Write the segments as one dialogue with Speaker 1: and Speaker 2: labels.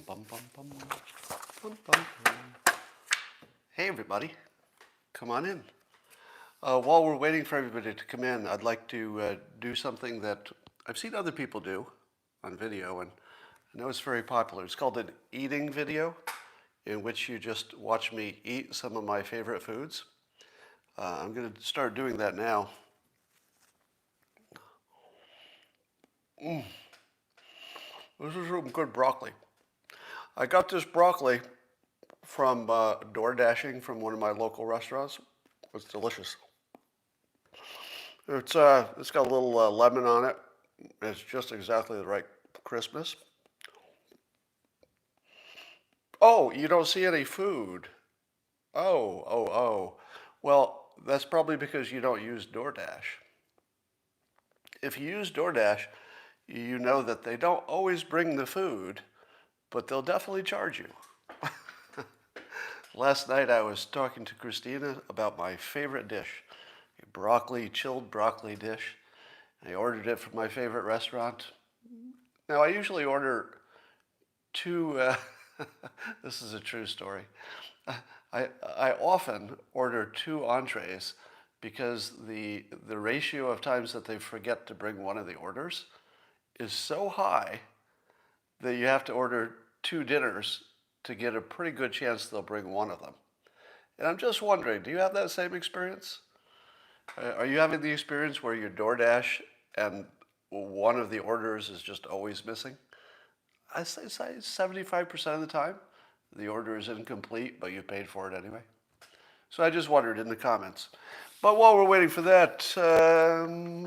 Speaker 1: bum, bum, bum, bum, bum, bum. Hey, everybody. Come on in. While we're waiting for everybody to come in, I'd like to do something that I've seen other people do on video, and I know it's very popular. It's called an eating video, in which you just watch me eat some of my favorite foods. I'm going to start doing that now. This is some good broccoli. I got this broccoli from door dashing from one of my local restaurants. It's delicious. It's got a little lemon on it. It's just exactly the right crispness. Oh, you don't see any food. Oh. Well, that's probably because you don't use DoorDash. If you use DoorDash, you know that they don't always bring the food, but they'll definitely charge you. Last night I was talking to Christina about my favorite dish, a chilled broccoli dish. I ordered it from my favorite restaurant. Now I usually order two, this is a true story. I often order two entrees because the ratio of times that they forget to bring one of the orders is so high that you have to order two dinners to get a pretty good chance they'll bring one of them. And I'm just wondering, do you have that same experience? Are you having the experience where you DoorDash and one of the orders is just always missing? I say 75% of the time, the order is incomplete, but you paid for it anyway. So I just wondered in the comments. But while we're waiting for that,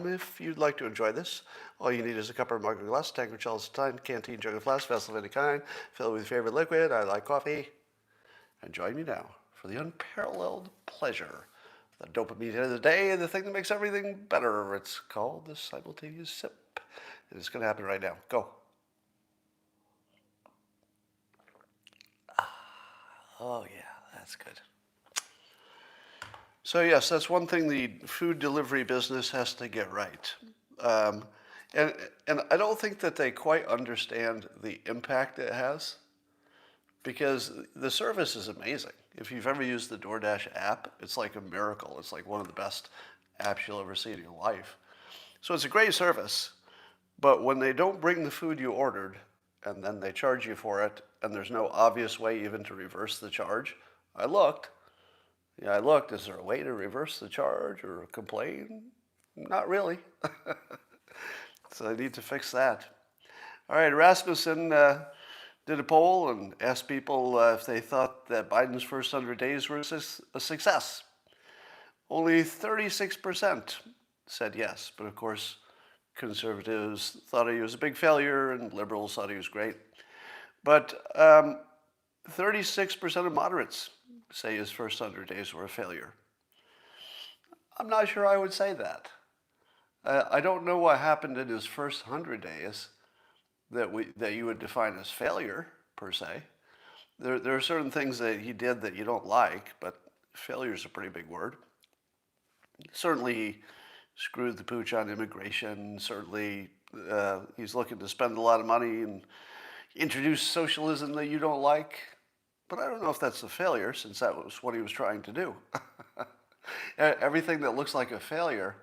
Speaker 1: if you'd like to enjoy this, all you need is a cup or mug or glass, tank or chalice of time, canteen, jug or flask, vessel of any kind, fill it with your favorite liquid. I like coffee. And join me now for the unparalleled pleasure, the dopamine hit of the day, the thing that makes everything better. It's called the simultaneous sip. And it's going to happen right now. Go. Oh, yeah, that's good. So, yes, that's one thing the food delivery business has to get right. And I don't think that they quite understand the impact it has, because the service is amazing. If you've ever used the DoorDash app, it's like a miracle. It's like one of the best apps you'll ever see in your life. So it's a great service, but when they don't bring the food you ordered and then they charge you for it, and there's no obvious way even to reverse the charge, I looked, is there a way to reverse the charge or complain? Not really. So I need to fix that. All right, Rasmussen did a poll and asked people if they thought that Biden's first 100 days were a success. Only 36% said yes, but of course, conservatives thought he was a big failure and liberals thought he was great. But 36% of moderates say his first 100 days were a failure. I'm not sure I would say that. I don't know what happened in his first 100 days that you would define as failure, per se. There are certain things that he did that you don't like, but failure is a pretty big word. Certainly, he screwed the pooch on immigration. Certainly, he's looking to spend a lot of money and introduce socialism that you don't like. But I don't know if that's a failure, since that was what he was trying to do. Everything that looks like a failure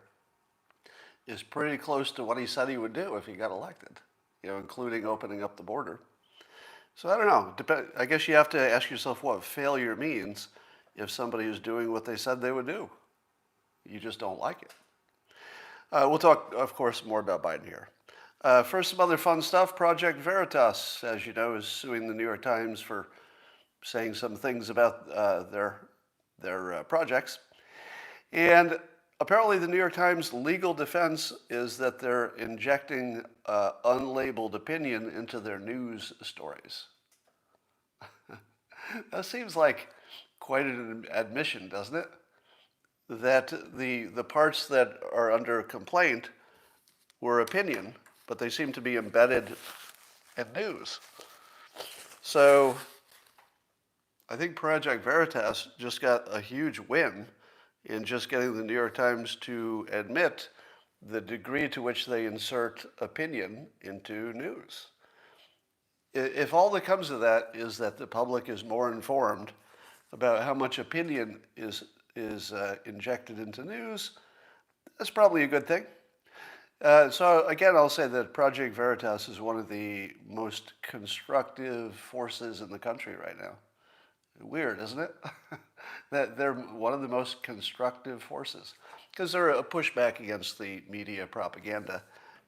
Speaker 1: is pretty close to what he said he would do if he got elected, including opening up the border. So I don't know. I guess you have to ask yourself what failure means if somebody is doing what they said they would do. You just don't like it. We'll talk, of course, more about Biden here. First, some other fun stuff. Project Veritas, as you know, is suing the New York Times for saying some things about their projects. And apparently the New York Times legal defense is that they're injecting unlabeled opinion into their news stories. That seems like quite an admission, doesn't it? That the parts that are under complaint were opinion, but they seem to be embedded in news. So I think Project Veritas just got a huge win in just getting the New York Times to admit the degree to which they insert opinion into news. If all that comes of that is that the public is more informed about how much opinion is injected into news, that's probably a good thing. So again, I'll say that Project Veritas is one of the most constructive forces in the country right now. Weird, isn't it? That they're one of the most constructive forces because they're a pushback against the media propaganda,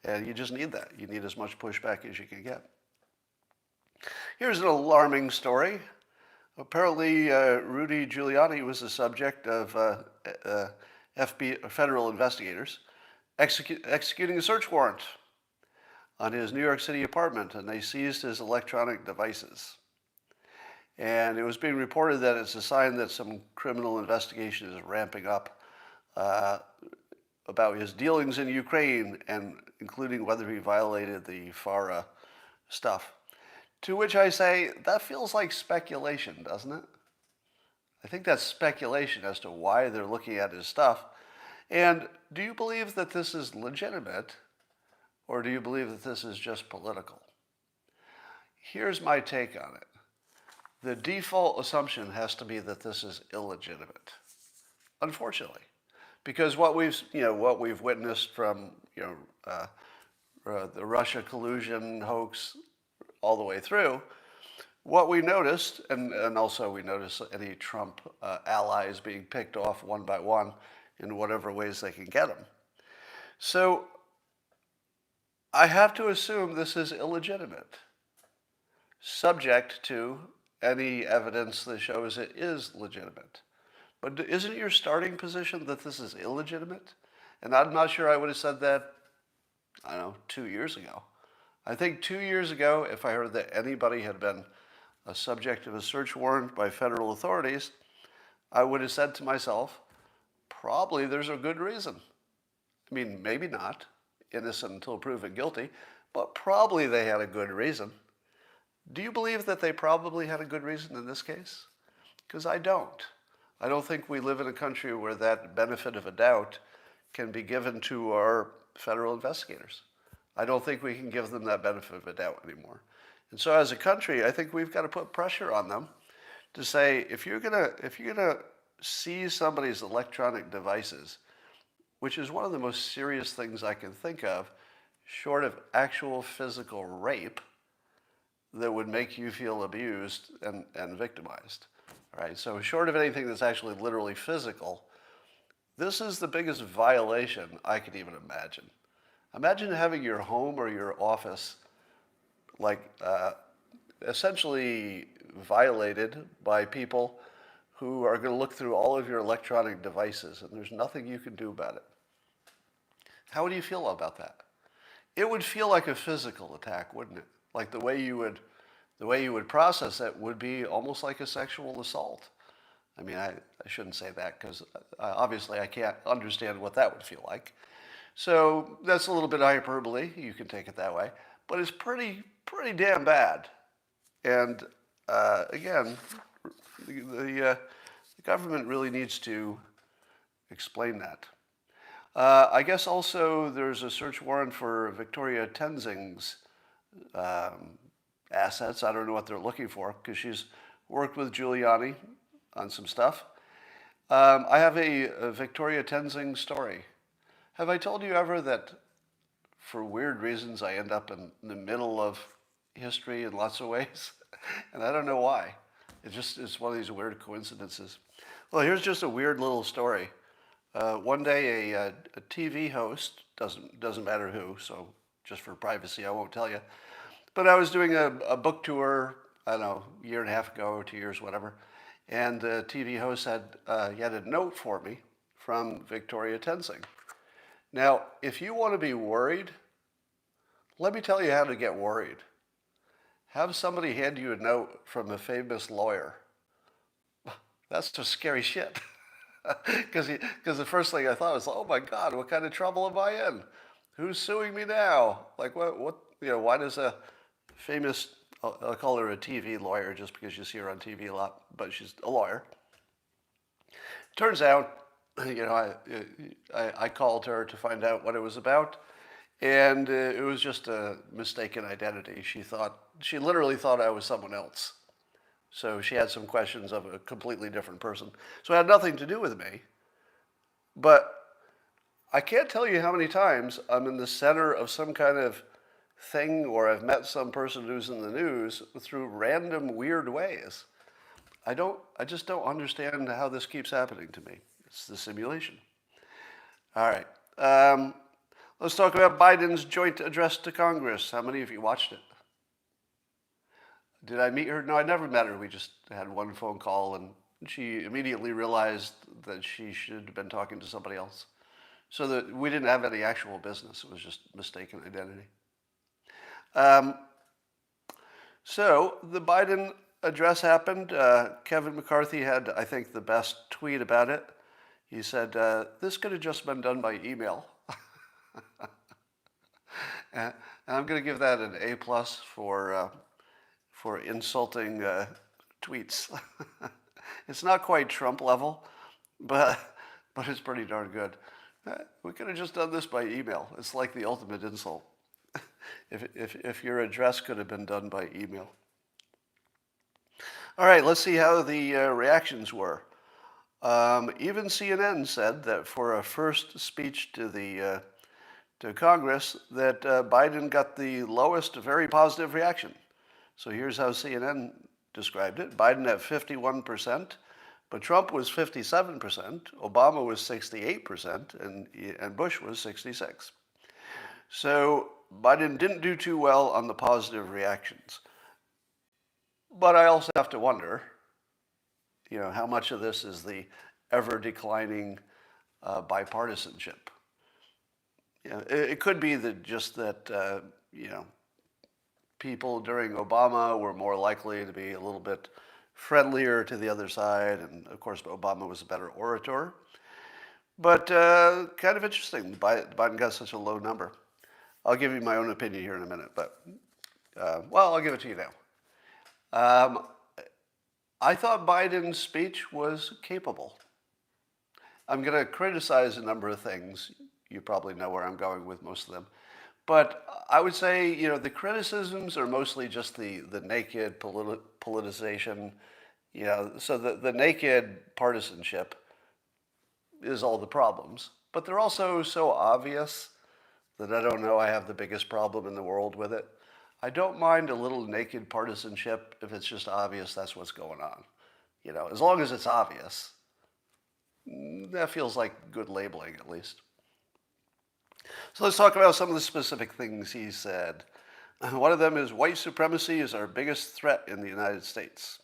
Speaker 1: and you just need that. You need as much pushback as you can get. Here's an alarming story. Apparently, Rudy Giuliani was the subject of federal investigators executing a search warrant on his New York City apartment, and they seized his electronic devices. And it was being reported that it's a sign that some criminal investigation is ramping up about his dealings in Ukraine, and including whether he violated the FARA stuff. To which I say, that feels like speculation, doesn't it? I think that's speculation as to why they're looking at his stuff. And do you believe that this is legitimate, or do you believe that this is just political? Here's my take on it. The default assumption has to be that this is illegitimate, unfortunately, because what we've witnessed from the Russia collusion hoax all the way through, what we noticed, and also we noticed any Trump allies being picked off one by one in whatever ways they can get them. So I have to assume this is illegitimate, subject to any evidence that shows it is legitimate. But isn't your starting position that this is illegitimate? And I'm not sure I would have said that, 2 years ago. I think 2 years ago, if I heard that anybody had been a subject of a search warrant by federal authorities, I would have said to myself, probably there's a good reason. I mean, maybe not, innocent until proven guilty, but probably they had a good reason. Do you believe that they probably had a good reason in this case? Because I don't. I don't think we live in a country where that benefit of a doubt can be given to our federal investigators. I don't think we can give them that benefit of a doubt anymore. And so as a country, I think we've got to put pressure on them to say, if you're gonna seize somebody's electronic devices, which is one of the most serious things I can think of, short of actual physical rape, that would make you feel abused and victimized. All right, so short of anything that's actually literally physical, this is the biggest violation I could even imagine. Imagine having your home or your office essentially violated by people who are going to look through all of your electronic devices, and there's nothing you can do about it. How would you feel about that? It would feel like a physical attack, wouldn't it? Like the way you would process it would be almost like a sexual assault. I mean, I shouldn't say that because obviously I can't understand what that would feel like. So that's a little bit hyperbole. You can take it that way, but it's pretty damn bad. And again, the government really needs to explain that. I guess also there's a search warrant for Victoria Tenzing's assets. I don't know what they're looking for because she's worked with Giuliani on some stuff. I have a Victoria Tenzing story. Have I told you ever that for weird reasons I end up in the middle of history in lots of ways? And I don't know why. It's one of these weird coincidences. Well, here's just a weird little story. One day a TV host, doesn't matter who, so just for privacy I won't tell you, but I was doing a book tour, I don't know, a year and a half ago or 2 years, whatever, and the TV host had a note for me from Victoria Tenzing. Now, if you want to be worried, let me tell you how to get worried. Have somebody hand you a note from a famous lawyer. That's just scary shit. Because the first thing I thought was, oh my God, what kind of trouble am I in? Who's suing me now? Like what why does a famous, I'll call her a TV lawyer just because you see her on TV a lot, but she's a lawyer. Turns out, I called her to find out what it was about, And it was just a mistaken identity. She literally thought I was someone else. So she had some questions of a completely different person. So it had nothing to do with me. But I can't tell you how many times I'm in the center of some kind of thing, or I've met some person who's in the news through random weird ways. I just don't understand how this keeps happening to me. It's the simulation. All right. Let's talk about Biden's joint address to Congress. How many of you watched it? Did I meet her? No, I never met her. We just had one phone call, and she immediately realized that she should have been talking to somebody else. So that we didn't have any actual business. It was just mistaken identity. So the Biden address happened. Kevin McCarthy had, I think, the best tweet about it. He said, this could have just been done by email. And I'm going to give that an A+ for insulting tweets. It's not quite Trump level, but it's pretty darn good. We could have just done this by email. It's like the ultimate insult. If your address could have been done by email. All right, let's see how the reactions were. Even CNN said that for a first speech to Congress, that Biden got the lowest very positive reaction. So here's how CNN described it. Biden at 51%, but Trump was 57%, Obama was 68%, and Bush was 66%. So Biden didn't do too well on the positive reactions. But I also have to wonder, how much of this is the ever-declining bipartisanship? It could be that people during Obama were more likely to be a little bit friendlier to the other side, and of course Obama was a better orator. But kind of interesting, Biden got such a low number. I'll give you my own opinion here in a minute, but I'll give it to you now. I thought Biden's speech was capable. I'm going to criticize a number of things. You probably know where I'm going with most of them. But I would say, the criticisms are mostly just the naked politicization. So the naked partisanship is all the problems. But they're also so obvious that I don't know I have the biggest problem in the world with it. I don't mind a little naked partisanship if it's just obvious that's what's going on. As long as it's obvious, that feels like good labeling at least. So let's talk about some of the specific things he said. One of them is white supremacy is our biggest threat in the United States.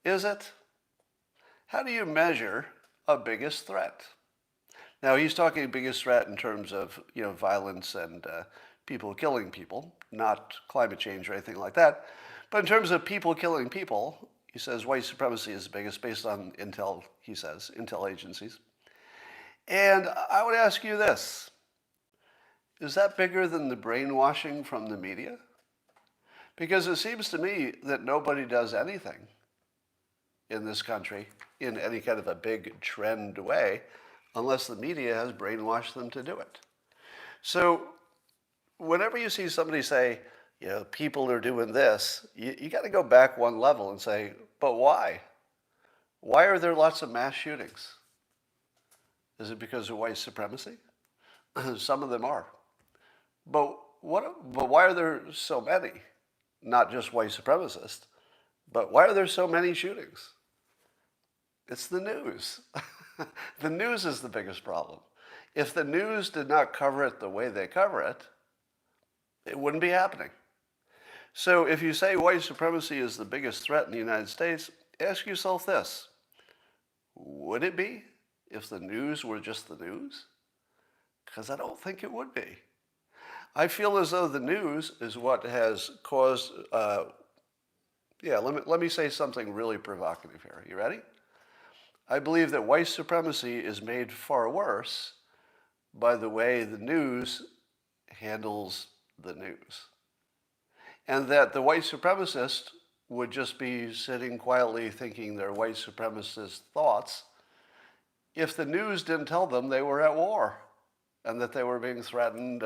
Speaker 1: Is it? How do you measure a biggest threat? Now, he's talking biggest threat in terms of, violence and people killing people, not climate change or anything like that. But in terms of people killing people, he says white supremacy is the biggest based on intel, he says, intel agencies. And I would ask you this. Is that bigger than the brainwashing from the media? Because it seems to me that nobody does anything in this country in any kind of a big trend way unless the media has brainwashed them to do it. So whenever you see somebody say, people are doing this, you got to go back one level and say, but why? Why are there lots of mass shootings? Is it because of white supremacy? Some of them are. But why are there so many? Not just white supremacists, but why are there so many shootings? It's the news. The news is the biggest problem. If the news did not cover it the way they cover it, it wouldn't be happening. So if you say white supremacy is the biggest threat in the United States, ask yourself this. Would it be if the news were just the news? Because I don't think it would be. I feel as though the news is what has caused, let me say something really provocative here. You ready? I believe that white supremacy is made far worse by the way the news handles the news. And that the white supremacist would just be sitting quietly thinking their white supremacist thoughts if the news didn't tell them they were at war. and that they were being threatened,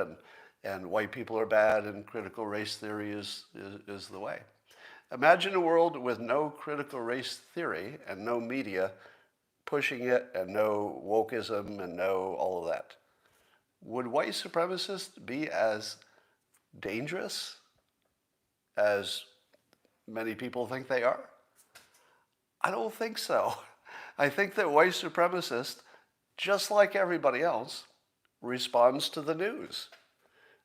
Speaker 1: and white people are bad, and critical race theory is the way. Imagine a world with no critical race theory and no media pushing it, and no wokeism, and no all of that. Would white supremacists be as dangerous as many people think they are? I don't think so. I think that white supremacists, just like everybody else, responds to the news.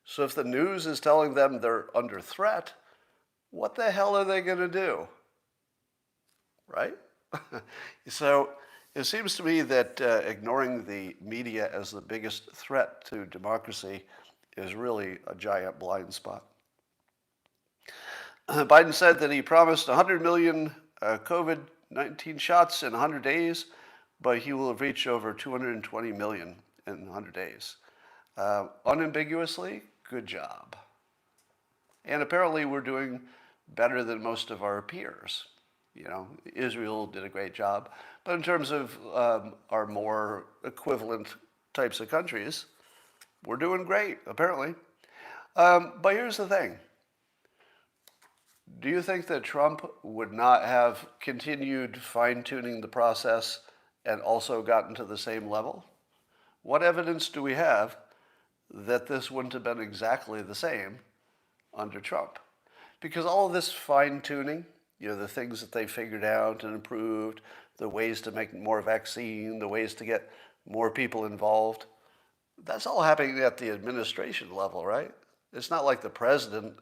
Speaker 1: So if the news is telling them they're under threat, what the hell are they going to do? Right? So it seems to me that ignoring the media as the biggest threat to democracy is really a giant blind spot. Biden said that he promised 100 million COVID-19 shots in 100 days, but he will have reached over 220 million in 100 days. Unambiguously, good job. And apparently we're doing better than most of our peers. You know, Israel did a great job. But in terms of our more equivalent types of countries, we're doing great, apparently. But here's the thing. Do you think that Trump would not have continued fine-tuning the process and also gotten to the same level? What evidence do we have that this wouldn't have been exactly the same under Trump? Because all of this fine-tuning, you know, the things that they figured out and improved, the ways to make more vaccine, the ways to get more people involved, that's all happening at the administration level, right? It's not like the president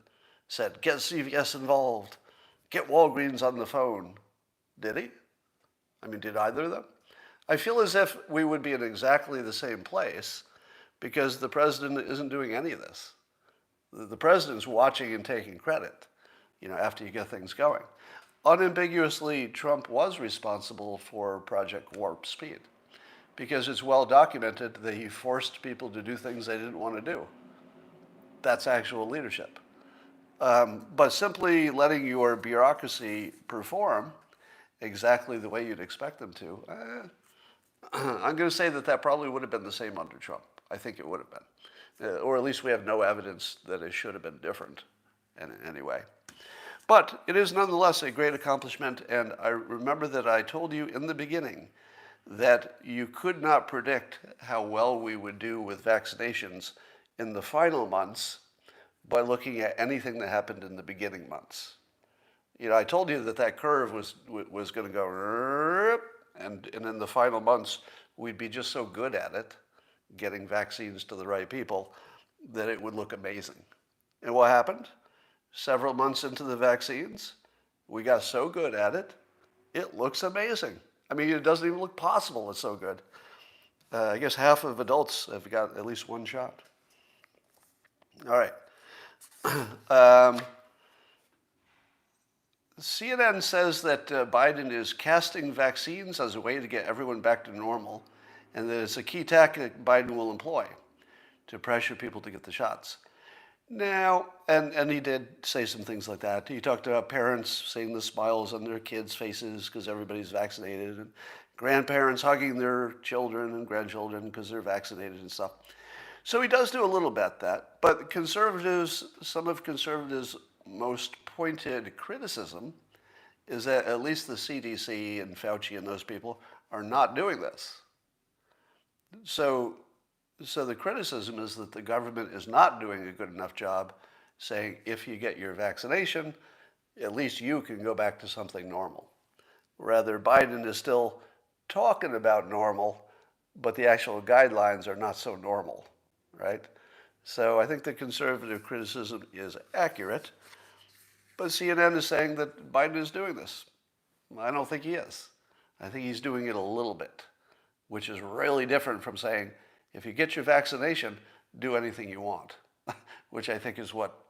Speaker 1: said, get CVS involved, get Walgreens on the phone. Did he? I mean, did either of them? I feel as if we would be in exactly the same place because the president isn't doing any of this. The president's watching and taking credit, you know, after you get things going. Unambiguously, Trump was responsible for Project Warp Speed because it's well documented that he forced people to do things they didn't want to do. That's actual leadership. But simply letting your bureaucracy perform exactly the way you'd expect them to, I'm going to say that probably would have been the same under Trump. I think it would have been. Or at least we have no evidence that it should have been different in any way. But it is nonetheless a great accomplishment, and I remember that I told you in the beginning that you could not predict how well we would do with vaccinations in the final months by looking at anything that happened in the beginning months. You know, I told you that curve was going to go, and in the final months, we'd be just so good at it, getting vaccines to the right people, that it would look amazing. And what happened? Several months into the vaccines, we got so good at it, it looks amazing. I mean, it doesn't even look possible, it's so good. I guess half of adults have got at least one shot. All right. CNN says that Biden is casting vaccines as a way to get everyone back to normal, and that it's a key tactic Biden will employ to pressure people to get the shots. Now, and he did say some things like that. He talked about parents seeing the smiles on their kids' faces because everybody's vaccinated, and grandparents hugging their children and grandchildren because they're vaccinated and stuff. So he does do a little bit that, but conservatives, some of conservatives' most pointed criticism is that at least the CDC and Fauci and those people are not doing this. So the criticism is that the government is not doing a good enough job saying if you get your vaccination, at least you can go back to something normal. Rather, Biden is still talking about normal, but the actual guidelines are not so normal, right? So I think the conservative criticism is accurate, but CNN is saying that Biden is doing this. I don't think he is. I think he's doing it a little bit, which is really different from saying, if you get your vaccination, do anything you want, which I think is what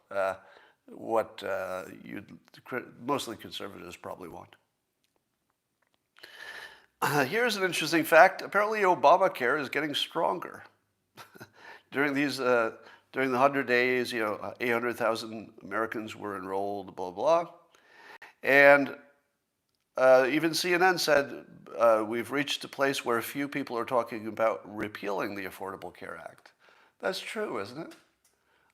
Speaker 1: mostly conservatives probably want. Here's an interesting fact. Apparently, Obamacare is getting stronger. During the 100 days, 800,000 Americans were enrolled, blah, blah. And even CNN said we've reached a place where few people are talking about repealing the Affordable Care Act. That's true, isn't it?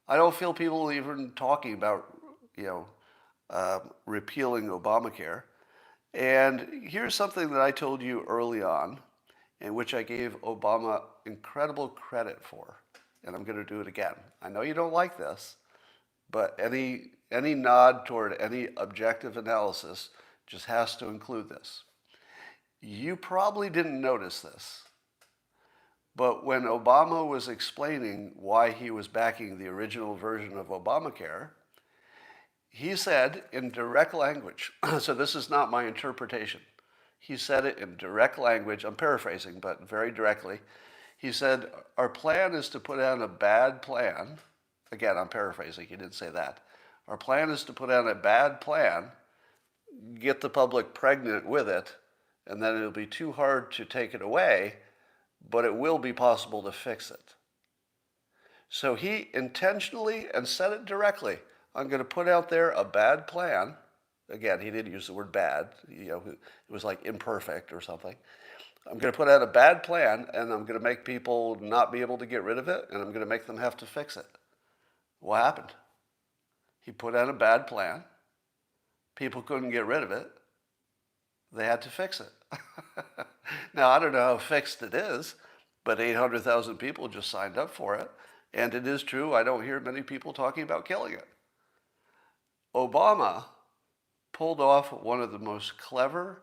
Speaker 1: I don't feel people even talking about, you know, repealing Obamacare. And here's something that I told you early on, in which I gave Obama incredible credit for, and I'm going to do it again. I know you don't like this, but any nod toward any objective analysis just has to include this. You probably didn't notice this, but when Obama was explaining why he was backing the original version of Obamacare, he said in direct language, so this is not my interpretation. He said it in direct language. I'm paraphrasing, but very directly. He said, our plan is to put out a bad plan. Again, I'm paraphrasing. He didn't say that. Our plan is to put out a bad plan, get the public pregnant with it, and then it'll be too hard to take it away, but it will be possible to fix it. So he intentionally, and said it directly, I'm going to put out there a bad plan. Again, he didn't use the word bad. You know, it was like imperfect or something. I'm going to put out a bad plan, and I'm going to make people not be able to get rid of it, and I'm going to make them have to fix it. What happened? He put out a bad plan. People couldn't get rid of it. They had to fix it. Now, I don't know how fixed it is, but 800,000 people just signed up for it. And it is true, I don't hear many people talking about killing it. Obama pulled off one of the most clever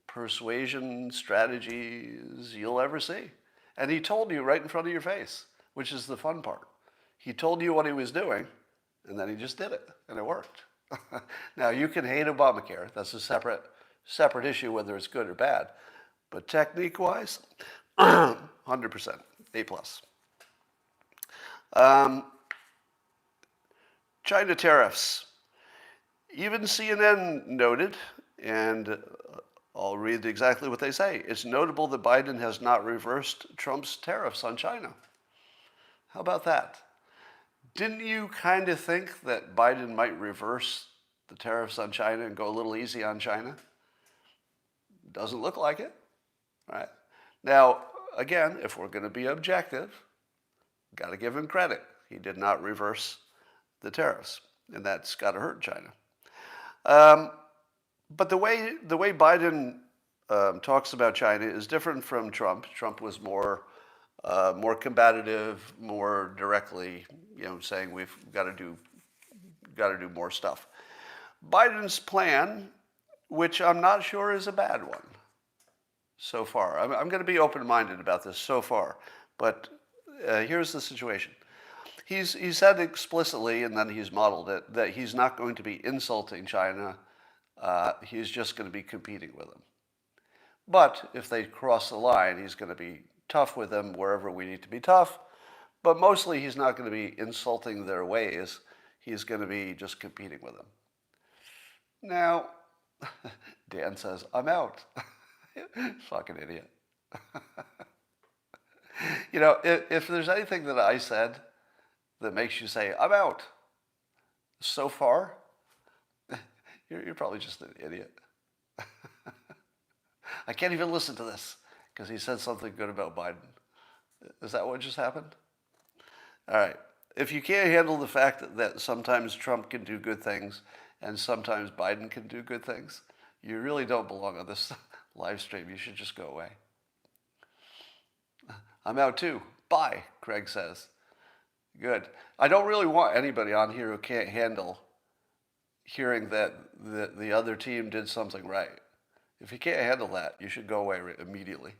Speaker 1: persuasion strategies you'll ever see. And he told you right in front of your face, which is the fun part. He told you what he was doing, and then he just did it, and it worked. Now, you can hate Obamacare. That's a separate issue, whether it's good or bad. But technique-wise, 100%, A+. China tariffs. Even CNN noted, and I'll read exactly what they say. It's notable that Biden has not reversed Trump's tariffs on China. How about that? Didn't you kind of think that Biden might reverse the tariffs on China and go a little easy on China? Doesn't look like it, right? Now, again, if we're going to be objective, got to give him credit. He did not reverse the tariffs, and that's got to hurt China. But the way Biden talks about China is different from Trump. Trump was more combative, more directly, saying we've got to do more stuff. Biden's plan, which I'm not sure is a bad one so far. I'm going to be open-minded about this so far, but here's the situation. He said explicitly, and then he's modeled it, that he's not going to be insulting China. He's just going to be competing with them. But if they cross the line, he's going to be tough with them wherever we need to be tough. But mostly he's not going to be insulting their ways. He's going to be just competing with them. Now, Dan says, I'm out. Fucking idiot. If there's anything that I said that makes you say, I'm out, so far, you're probably just an idiot. I can't even listen to this because he said something good about Biden. Is that what just happened? All right. If you can't handle the fact that sometimes Trump can do good things and sometimes Biden can do good things, you really don't belong on this live stream. You should just go away. I'm out too. Bye, Craig says. Good. I don't really want anybody on here who can't handle hearing that the other team did something right. If you can't handle that, you should go away immediately.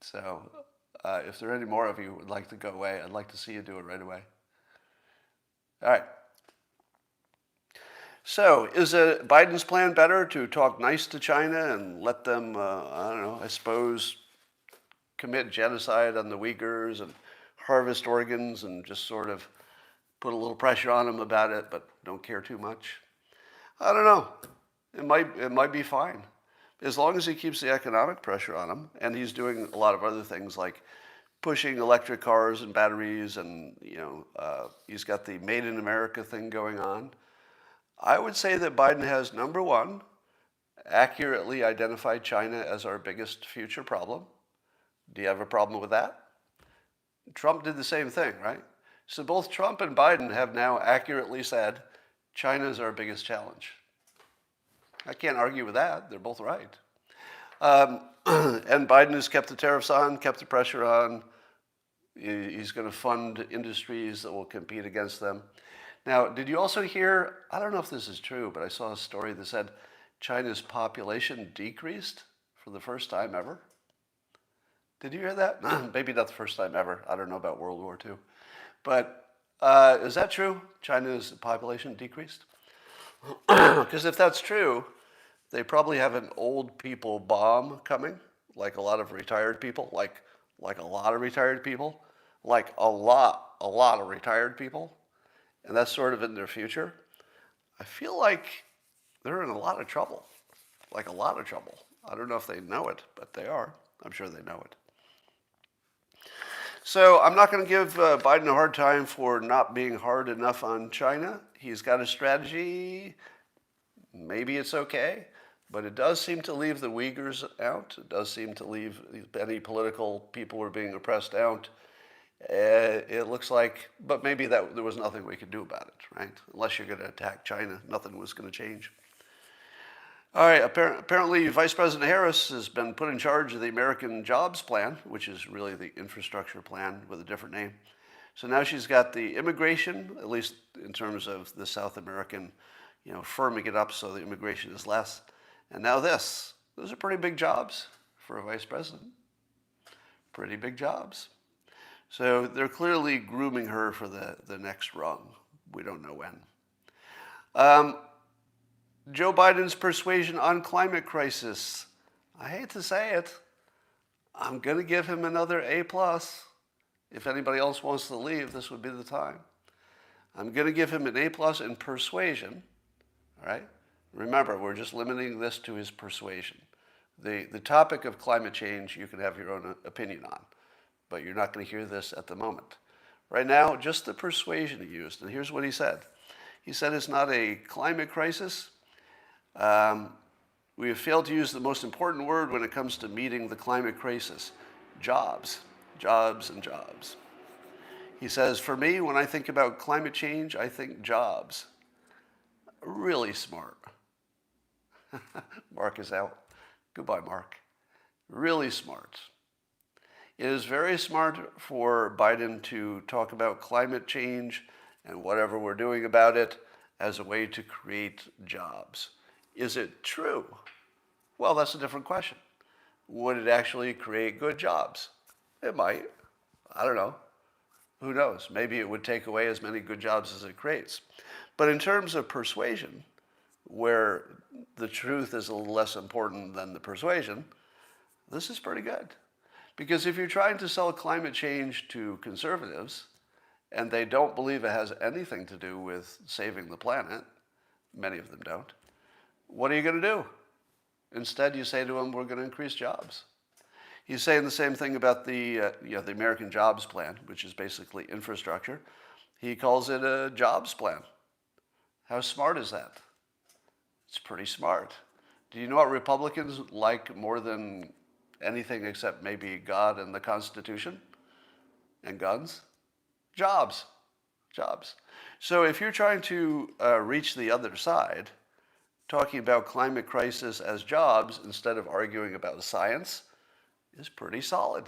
Speaker 1: So if there are any more of you who would like to go away, I'd like to see you do it right away. All right. So is Biden's plan better to talk nice to China and let them, I suppose, commit genocide on the Uyghurs and harvest organs and just sort of put a little pressure on them about it, but don't care too much? I don't know. It might be fine. As long as he keeps the economic pressure on him, and he's doing a lot of other things like pushing electric cars and batteries, and he's got the Made in America thing going on. I would say that Biden has, number one, accurately identified China as our biggest future problem. Do you have a problem with that? Trump did the same thing, right? So both Trump and Biden have now accurately said, China is our biggest challenge. I can't argue with that. They're both right. And Biden has kept the tariffs on, kept the pressure on. He's going to fund industries that will compete against them. Now, did you also hear, I don't know if this is true, but I saw a story that said China's population decreased for the first time ever. Did you hear that? Maybe not the first time ever. I don't know about World War II. But is that true? China's population decreased? Because if that's true, they probably have an old people bomb coming, like a lot of retired people, like a lot of retired people, like a lot of retired people, and that's sort of in their future. I feel like they're in a lot of trouble, like a lot of trouble. I don't know if they know it, but they are. I'm sure they know it. So I'm not going to give Biden a hard time for not being hard enough on China. He's got a strategy. Maybe it's okay, but it does seem to leave the Uyghurs out. It does seem to leave any political people who are being oppressed out. It looks like, but maybe that there was nothing we could do about it, right? Unless you're going to attack China, nothing was going to change. All right, apparently Vice President Harris has been put in charge of the American Jobs Plan, which is really the infrastructure plan with a different name. So now she's got the immigration, at least in terms of the South American, firming it up so the immigration is less. And now this. Those are pretty big jobs for a vice president. Pretty big jobs. So they're clearly grooming her for the next rung. We don't know when. Joe Biden's persuasion on climate crisis. I hate to say it. I'm going to give him another A+. If anybody else wants to leave, this would be the time. I'm going to give him an A+ in persuasion. All right? Remember, we're just limiting this to his persuasion. The topic of climate change, you can have your own opinion on, but you're not going to hear this at the moment. Right now, just the persuasion he used, and here's what he said. He said it's not a climate crisis. We have failed to use the most important word when it comes to meeting the climate crisis: jobs, jobs, and jobs. He says, for me, when I think about climate change, I think jobs. Really smart. Mark is out. Goodbye, Mark. Really smart. It is very smart for Biden to talk about climate change and whatever we're doing about it as a way to create jobs. Is it true? Well, that's a different question. Would it actually create good jobs? It might. I don't know. Who knows? Maybe it would take away as many good jobs as it creates. But in terms of persuasion, where the truth is a little less important than the persuasion, this is pretty good. Because if you're trying to sell climate change to conservatives, and they don't believe it has anything to do with saving the planet, many of them don't, what are you going to do? Instead, you say to them, we're going to increase jobs. He's saying the same thing about the American Jobs Plan, which is basically infrastructure. He calls it a jobs plan. How smart is that? It's pretty smart. Do you know what Republicans like more than anything except maybe God and the Constitution and guns? Jobs. Jobs. So if you're trying to reach the other side, talking about climate crisis as jobs instead of arguing about science is pretty solid,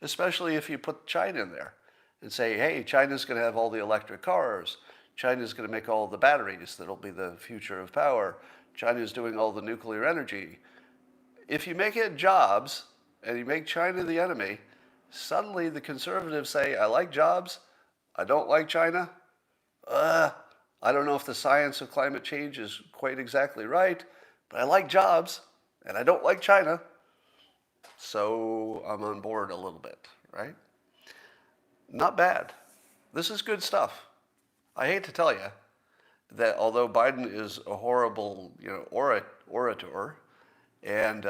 Speaker 1: especially if you put China in there and say, hey, China's going to have all the electric cars. China's going to make all the batteries that'll be the future of power. China's doing all the nuclear energy. If you make it jobs and you make China the enemy, suddenly the conservatives say, I like jobs, I don't like China. I don't know if the science of climate change is quite exactly right, but I like jobs and I don't like China. So I'm on board a little bit, right? Not bad. This is good stuff. I hate to tell you that although Biden is a horrible, orator, and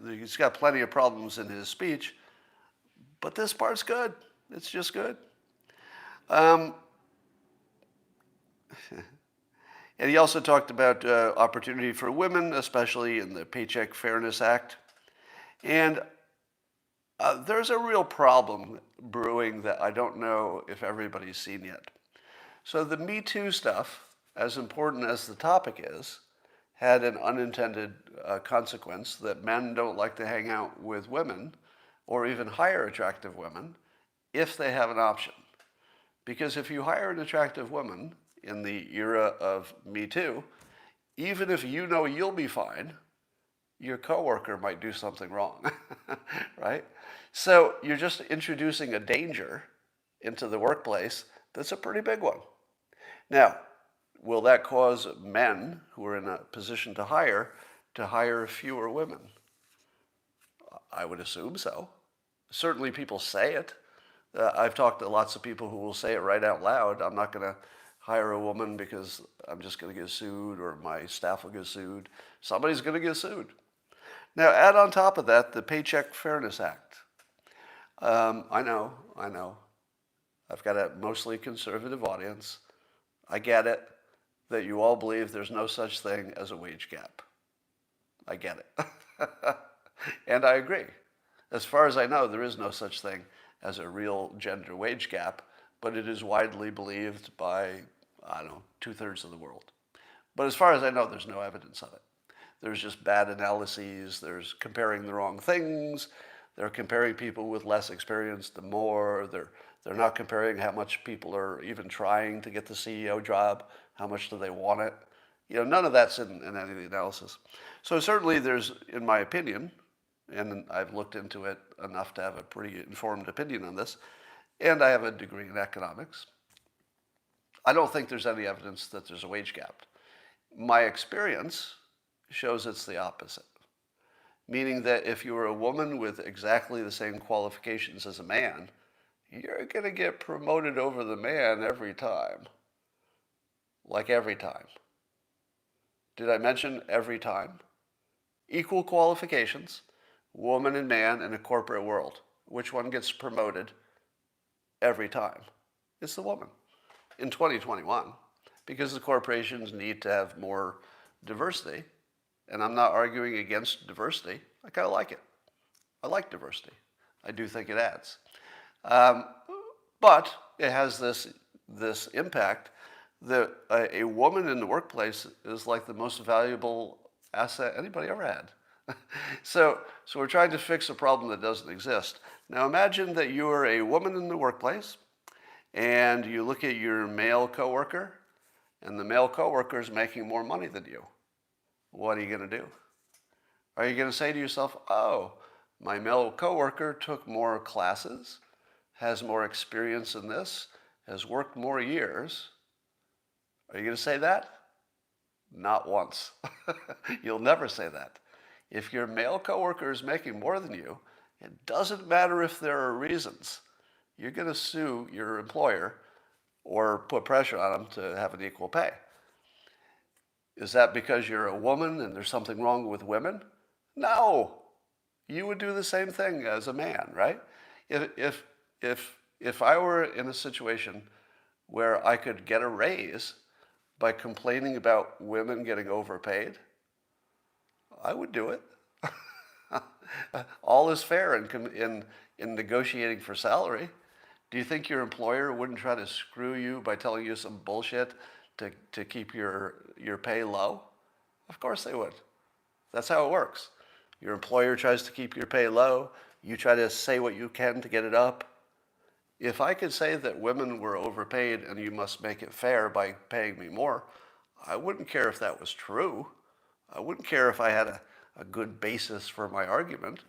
Speaker 1: he's got plenty of problems in his speech, but this part's good. It's just good. And he also talked about opportunity for women, especially in the Paycheck Fairness Act. And There's a real problem brewing that I don't know if everybody's seen yet. So the Me Too stuff, as important as the topic is, had an unintended consequence that men don't like to hang out with women or even hire attractive women if they have an option. Because if you hire an attractive woman in the era of Me Too, even if you know you'll be fine, your coworker might do something wrong, right? So you're just introducing a danger into the workplace that's a pretty big one. Now, will that cause men who are in a position to hire fewer women? I would assume so. Certainly people say it. I've talked to lots of people who will say it right out loud. I'm not going to hire a woman because I'm just going to get sued or my staff will get sued. Somebody's going to get sued. Now, add on top of that the Paycheck Fairness Act. I know. I've got a mostly conservative audience. I get it that you all believe there's no such thing as a wage gap. I get it. And I agree. As far as I know, there is no such thing as a real gender wage gap, but it is widely believed by, I don't know, 2/3 of the world. But as far as I know, there's no evidence of it. There's just bad analyses. There's comparing the wrong things. They're comparing people with less experience to more. They're not comparing how much people are even trying to get the CEO job. How much do they want it? None of that's in any of the analysis. So certainly there's, in my opinion, and I've looked into it enough to have a pretty informed opinion on this, and I have a degree in economics. I don't think there's any evidence that there's a wage gap. My experience shows it's the opposite. Meaning that if you were a woman with exactly the same qualifications as a man, you're going to get promoted over the man every time. Like every time. Did I mention every time? Equal qualifications, woman and man in a corporate world. Which one gets promoted every time? It's the woman. In 2021, because the corporations need to have more diversity, and I'm not arguing against diversity. I kind of like it. I like diversity. I do think it adds. But it has this impact that a woman in the workplace is like the most valuable asset anybody ever had. So we're trying to fix a problem that doesn't exist. Now imagine that you are a woman in the workplace and you look at your male coworker and the male coworker is making more money than you. What are you going to do? Are you going to say to yourself, oh, my male coworker took more classes, has more experience in this, has worked more years? Are you going to say that? Not once. You'll never say that. If your male coworker is making more than you, it doesn't matter if there are reasons. You're going to sue your employer or put pressure on them to have an equal pay. Is that because you're a woman and there's something wrong with women? No. You would do the same thing as a man, right? If I were in a situation where I could get a raise by complaining about women getting overpaid, I would do it. All is fair in negotiating for salary. Do you think your employer wouldn't try to screw you by telling you some bullshit to keep your pay low? Of course they would. That's how it works. Your employer tries to keep your pay low. You try to say what you can to get it up. If I could say that women were overpaid and you must make it fair by paying me more, I wouldn't care if that was true. I wouldn't care if I had a good basis for my argument.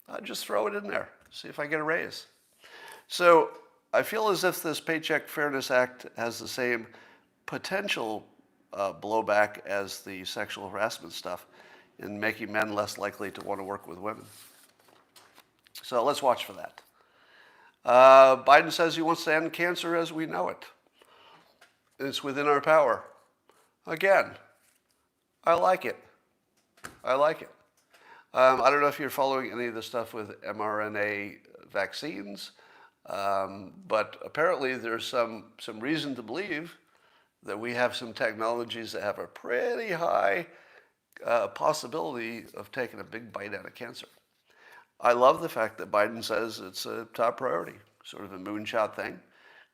Speaker 1: I'd just throw it in there, see if I get a raise. So I feel as if this Paycheck Fairness Act has the same potential blowback as the sexual harassment stuff in making men less likely to want to work with women. So let's watch for that. Biden says he wants to end cancer as we know it. It's within our power. Again, I like it. I like it. I don't know if you're following any of the stuff with mRNA vaccines, but apparently there's some reason to believe that we have some technologies that have a pretty high possibility of taking a big bite out of cancer. I love the fact that Biden says it's a top priority, sort of a moonshot thing.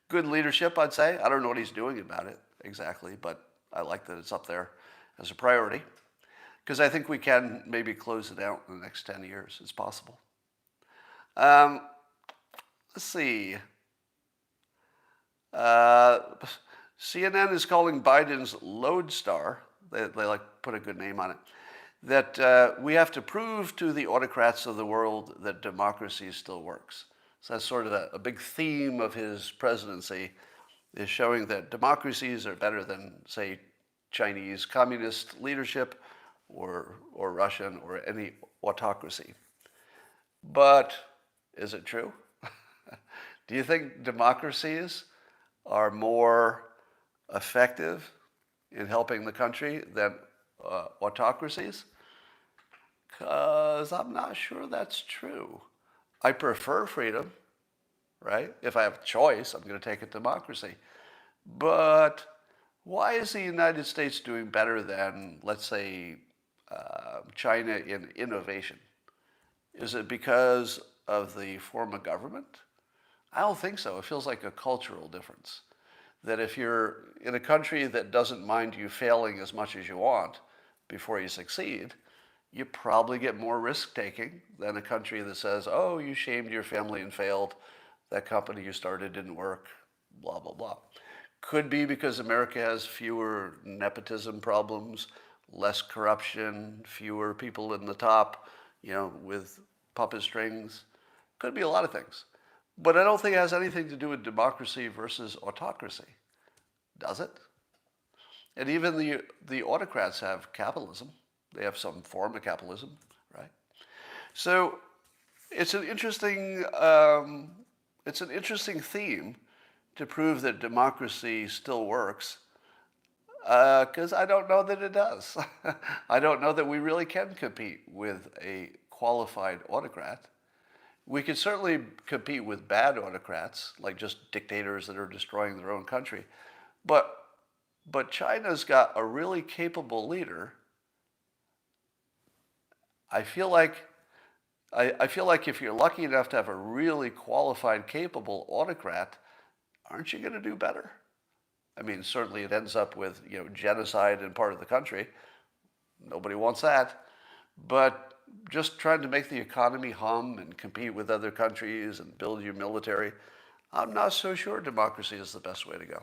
Speaker 1: Good leadership, I'd say. I don't know what he's doing about it exactly, but I like that it's up there as a priority because I think we can maybe close it out in the next 10 years. It's possible. Um, let's see. CNN is calling Bidenslodestar, they like put a good name on it, that we have to prove to the autocrats of the world that democracy still works. So that's sort of a big theme of his presidency, is showing that democracies are better than, say, Chinese communist leadership or Russian or any autocracy. But is it true? Do you think democracies are more effective in helping the country than autocracies? Because I'm not sure that's true. I prefer freedom, right? If I have a choice, I'm going to take a democracy. But why is the United States doing better than, let's say, China in innovation? Is it because of the form of government? I don't think so. It feels like a cultural difference. That if you're in a country that doesn't mind you failing as much as you want before you succeed, you probably get more risk-taking than a country that says, oh, you shamed your family and failed, that company you started didn't work, blah, blah, blah. Could be because America has fewer nepotism problems, less corruption, fewer people in the top, with puppet strings. Could be a lot of things. But I don't think it has anything to do with democracy versus autocracy. Does it? And even the autocrats have capitalism. They have some form of capitalism, right? So it's an interesting theme to prove that democracy still works, because I don't know that it does. I don't know that we really can compete with a qualified autocrat. We could certainly compete with bad autocrats, like just dictators that are destroying their own country. But China's got a really capable leader. I feel like if you're lucky enough to have a really qualified, capable autocrat, aren't you going to do better? I mean, certainly it ends up with genocide in part of the country. Nobody wants that. But just trying to make the economy hum and compete with other countries and build your military, I'm not so sure democracy is the best way to go.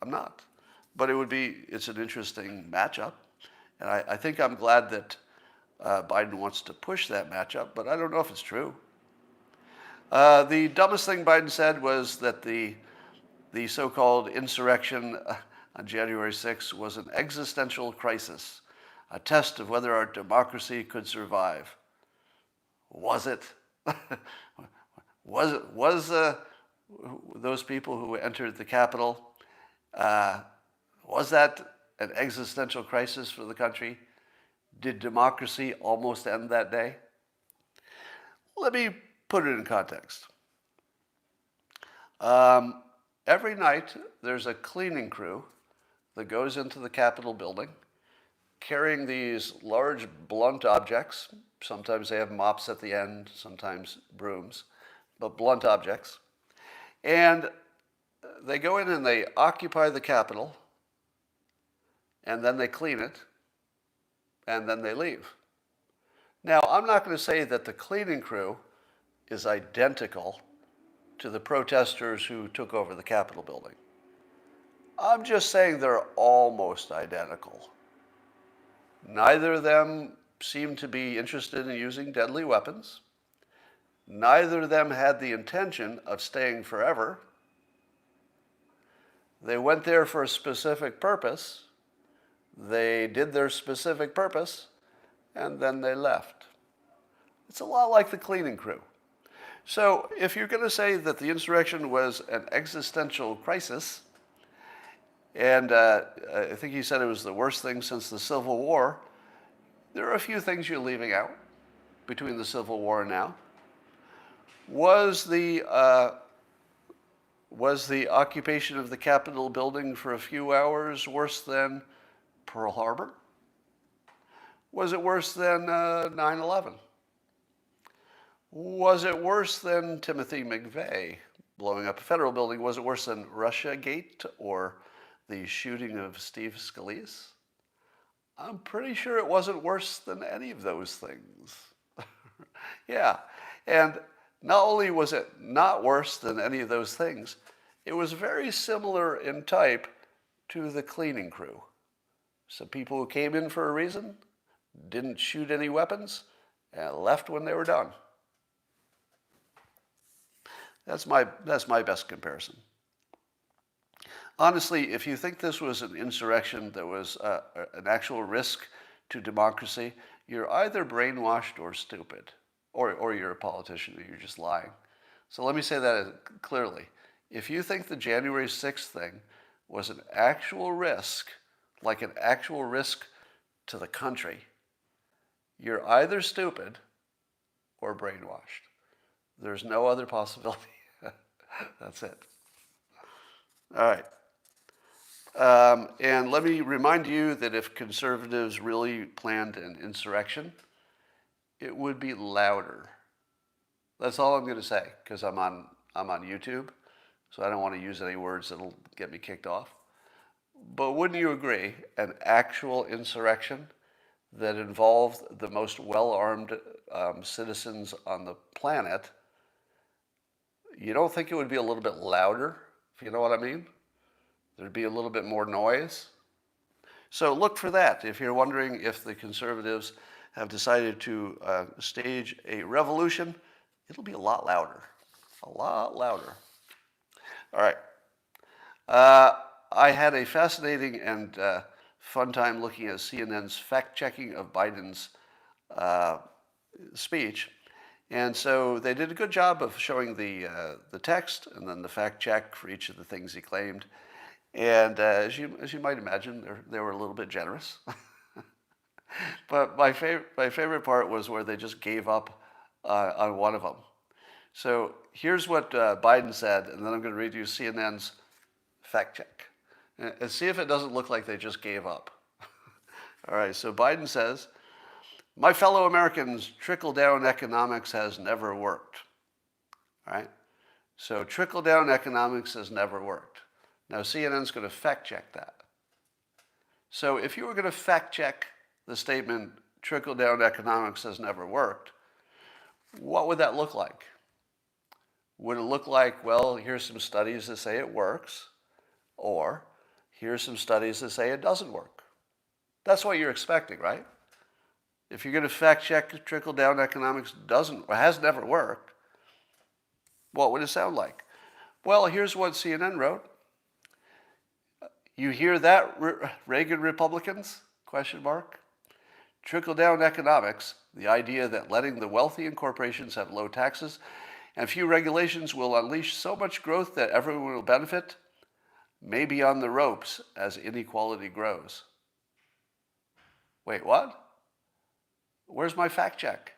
Speaker 1: I'm not. But it's an interesting matchup. And I think I'm glad that Biden wants to push that matchup, but I don't know if it's true. The dumbest thing Biden said was that the so-called insurrection on January 6th was an existential crisis, a test of whether our democracy could survive. Was it? Was those people who entered the Capitol, was that an existential crisis for the country? Did democracy almost end that day? Let me put it in context. Every night there's a cleaning crew that goes into the Capitol building carrying these large blunt objects. Sometimes they have mops at the end, sometimes brooms, but blunt objects. And they go in and they occupy the Capitol, and then they clean it, and then they leave. Now, I'm not going to say that the cleaning crew is identical to the protesters who took over the Capitol building. I'm just saying they're almost identical. Neither of them seemed to be interested in using deadly weapons. Neither of them had the intention of staying forever. They went there for a specific purpose. They did their specific purpose, and then they left. It's a lot like the cleaning crew. So if you're going to say that the insurrection was an existential crisis, and I think he said it was the worst thing since the Civil War, there are a few things you're leaving out between the Civil War and now. Was the occupation of the Capitol building for a few hours worse than Pearl Harbor? Was it worse than 9/11? Was it worse than Timothy McVeigh blowing up a federal building? Was it worse than Russiagate or the shooting of Steve Scalise? I'm pretty sure it wasn't worse than any of those things. Yeah, and not only was it not worse than any of those things, it was very similar in type to the cleaning crew. Some people who came in for a reason, didn't shoot any weapons, and left when they were done. That's my best comparison. Honestly, if you think this was an insurrection that was an actual risk to democracy, you're either brainwashed or stupid, or you're a politician and you're just lying. So let me say that clearly. If you think the January 6th thing was an actual risk, like an actual risk to the country, you're either stupid or brainwashed. There's no other possibility. That's it. All right. And let me remind you that if conservatives really planned an insurrection, it would be louder. That's all I'm going to say, because I'm on YouTube, so I don't want to use any words that'll get me kicked off. But wouldn't you agree, an actual insurrection that involved the most well-armed citizens on the planet, you don't think it would be a little bit louder, if you know what I mean? There'd be a little bit more noise. So look for that. If you're wondering if the conservatives have decided to stage a revolution, it'll be a lot louder. A lot louder. All right. I had a fascinating and fun time looking at CNN's fact-checking of Biden's speech. And so they did a good job of showing the text and then the fact check for each of the things he claimed. And as you might imagine, they were a little bit generous. But my favorite part was where they just gave up on one of them. So here's what Biden said, and then I'm going to read you CNN's fact check. And see if it doesn't look like they just gave up. All right, so Biden says, "My fellow Americans, trickle-down economics has never worked." All right? So trickle-down economics has never worked. Now CNN's going to fact-check that. So if you were going to fact-check the statement, trickle-down economics has never worked, what would that look like? Would it look like, well, here's some studies that say it works, or here's some studies that say it doesn't work? That's what you're expecting, right? If you're going to fact-check trickle-down economics has never worked, what would it sound like? Well, here's what CNN wrote. You hear that, Reagan Republicans? Question mark. Trickle-down economics, the idea that letting the wealthy and corporations have low taxes and few regulations will unleash so much growth that everyone will benefit, may be on the ropes as inequality grows. Wait, what? Where's my fact check?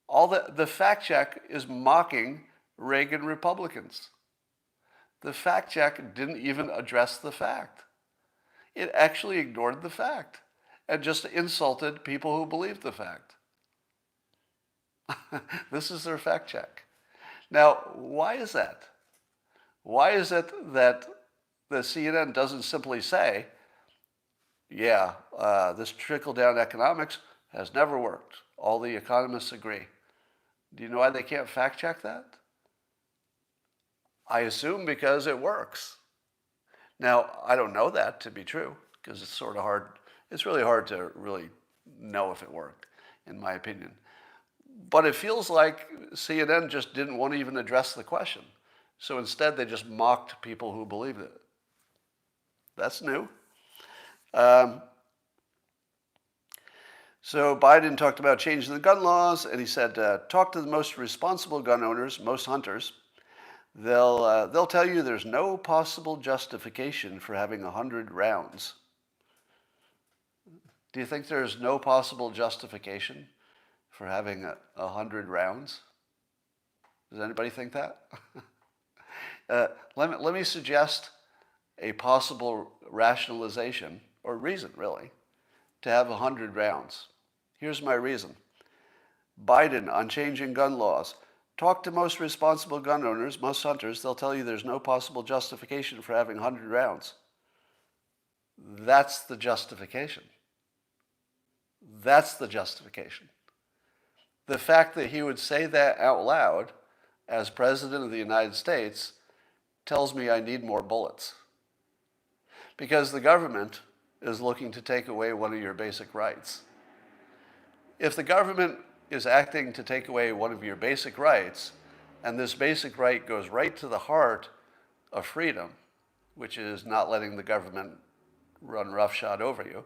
Speaker 1: All the fact check is mocking Reagan Republicans. The fact check didn't even address the fact. It actually ignored the fact and just insulted people who believed the fact. This is their fact check. Now, why is that? Why is it that the CNN doesn't simply say, yeah, this trickle-down economics has never worked. All the economists agree. Do you know why they can't fact-check that? I assume because it works. Now, I don't know that to be true, because it's sort of hard. It's really hard to really know if it worked, in my opinion. But it feels like CNN just didn't want to even address the question. So instead, they just mocked people who believed it. That's new. So Biden talked about changing the gun laws, and he said, talk to the most responsible gun owners, most hunters. They'll tell you there's no possible justification for having 100 rounds. Do you think there's no possible justification for having 100 rounds? Does anybody think that? Let me suggest a possible rationalization, or reason really, to have 100 rounds. Here's my reason. Biden on changing gun laws. Talk to most responsible gun owners, most hunters. They'll tell you there's no possible justification for having 100 rounds. That's the justification. That's the justification. The fact that he would say that out loud as President of the United States tells me I need more bullets. Because the government is looking to take away one of your basic rights. If the government is acting to take away one of your basic rights, and this basic right goes right to the heart of freedom, which is not letting the government run roughshod over you,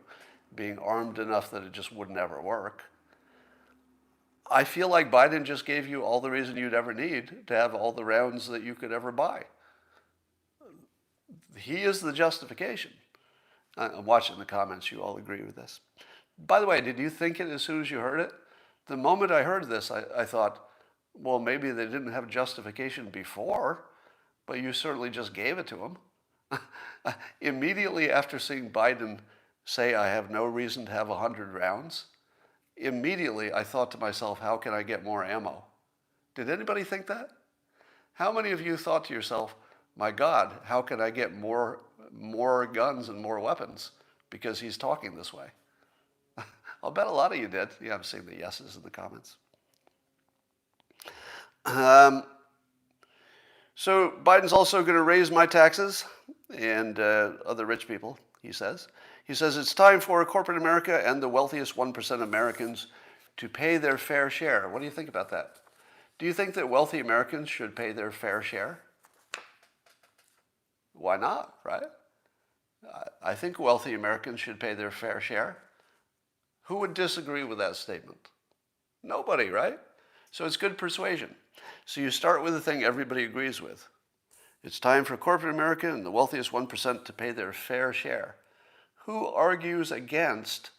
Speaker 1: being armed enough that it just would never work, I feel like Biden just gave you all the reason you'd ever need to have all the rounds that you could ever buy. He is the justification. I'm watching the comments. You all agree with this. By the way, did you think it as soon as you heard it? The moment I heard this, I thought, well, maybe they didn't have justification before, but you certainly just gave it to them. Immediately after seeing Biden say, I have no reason to have 100 rounds, immediately I thought to myself, how can I get more ammo? Did anybody think that? How many of you thought to yourself, my God, how can I get more guns and more weapons because he's talking this way? I'll bet a lot of you did. Yeah, I'm seeing the yeses in the comments. So Biden's also going to raise my taxes and other rich people, he says. He says it's time for corporate America and the wealthiest 1% Americans to pay their fair share. What do you think about that? Do you think that wealthy Americans should pay their fair share? Why not, right? I think wealthy Americans should pay their fair share. Who would disagree with that statement? Nobody, right? So it's good persuasion. So you start with the thing everybody agrees with. It's time for corporate America and the wealthiest 1% to pay their fair share. Who argues against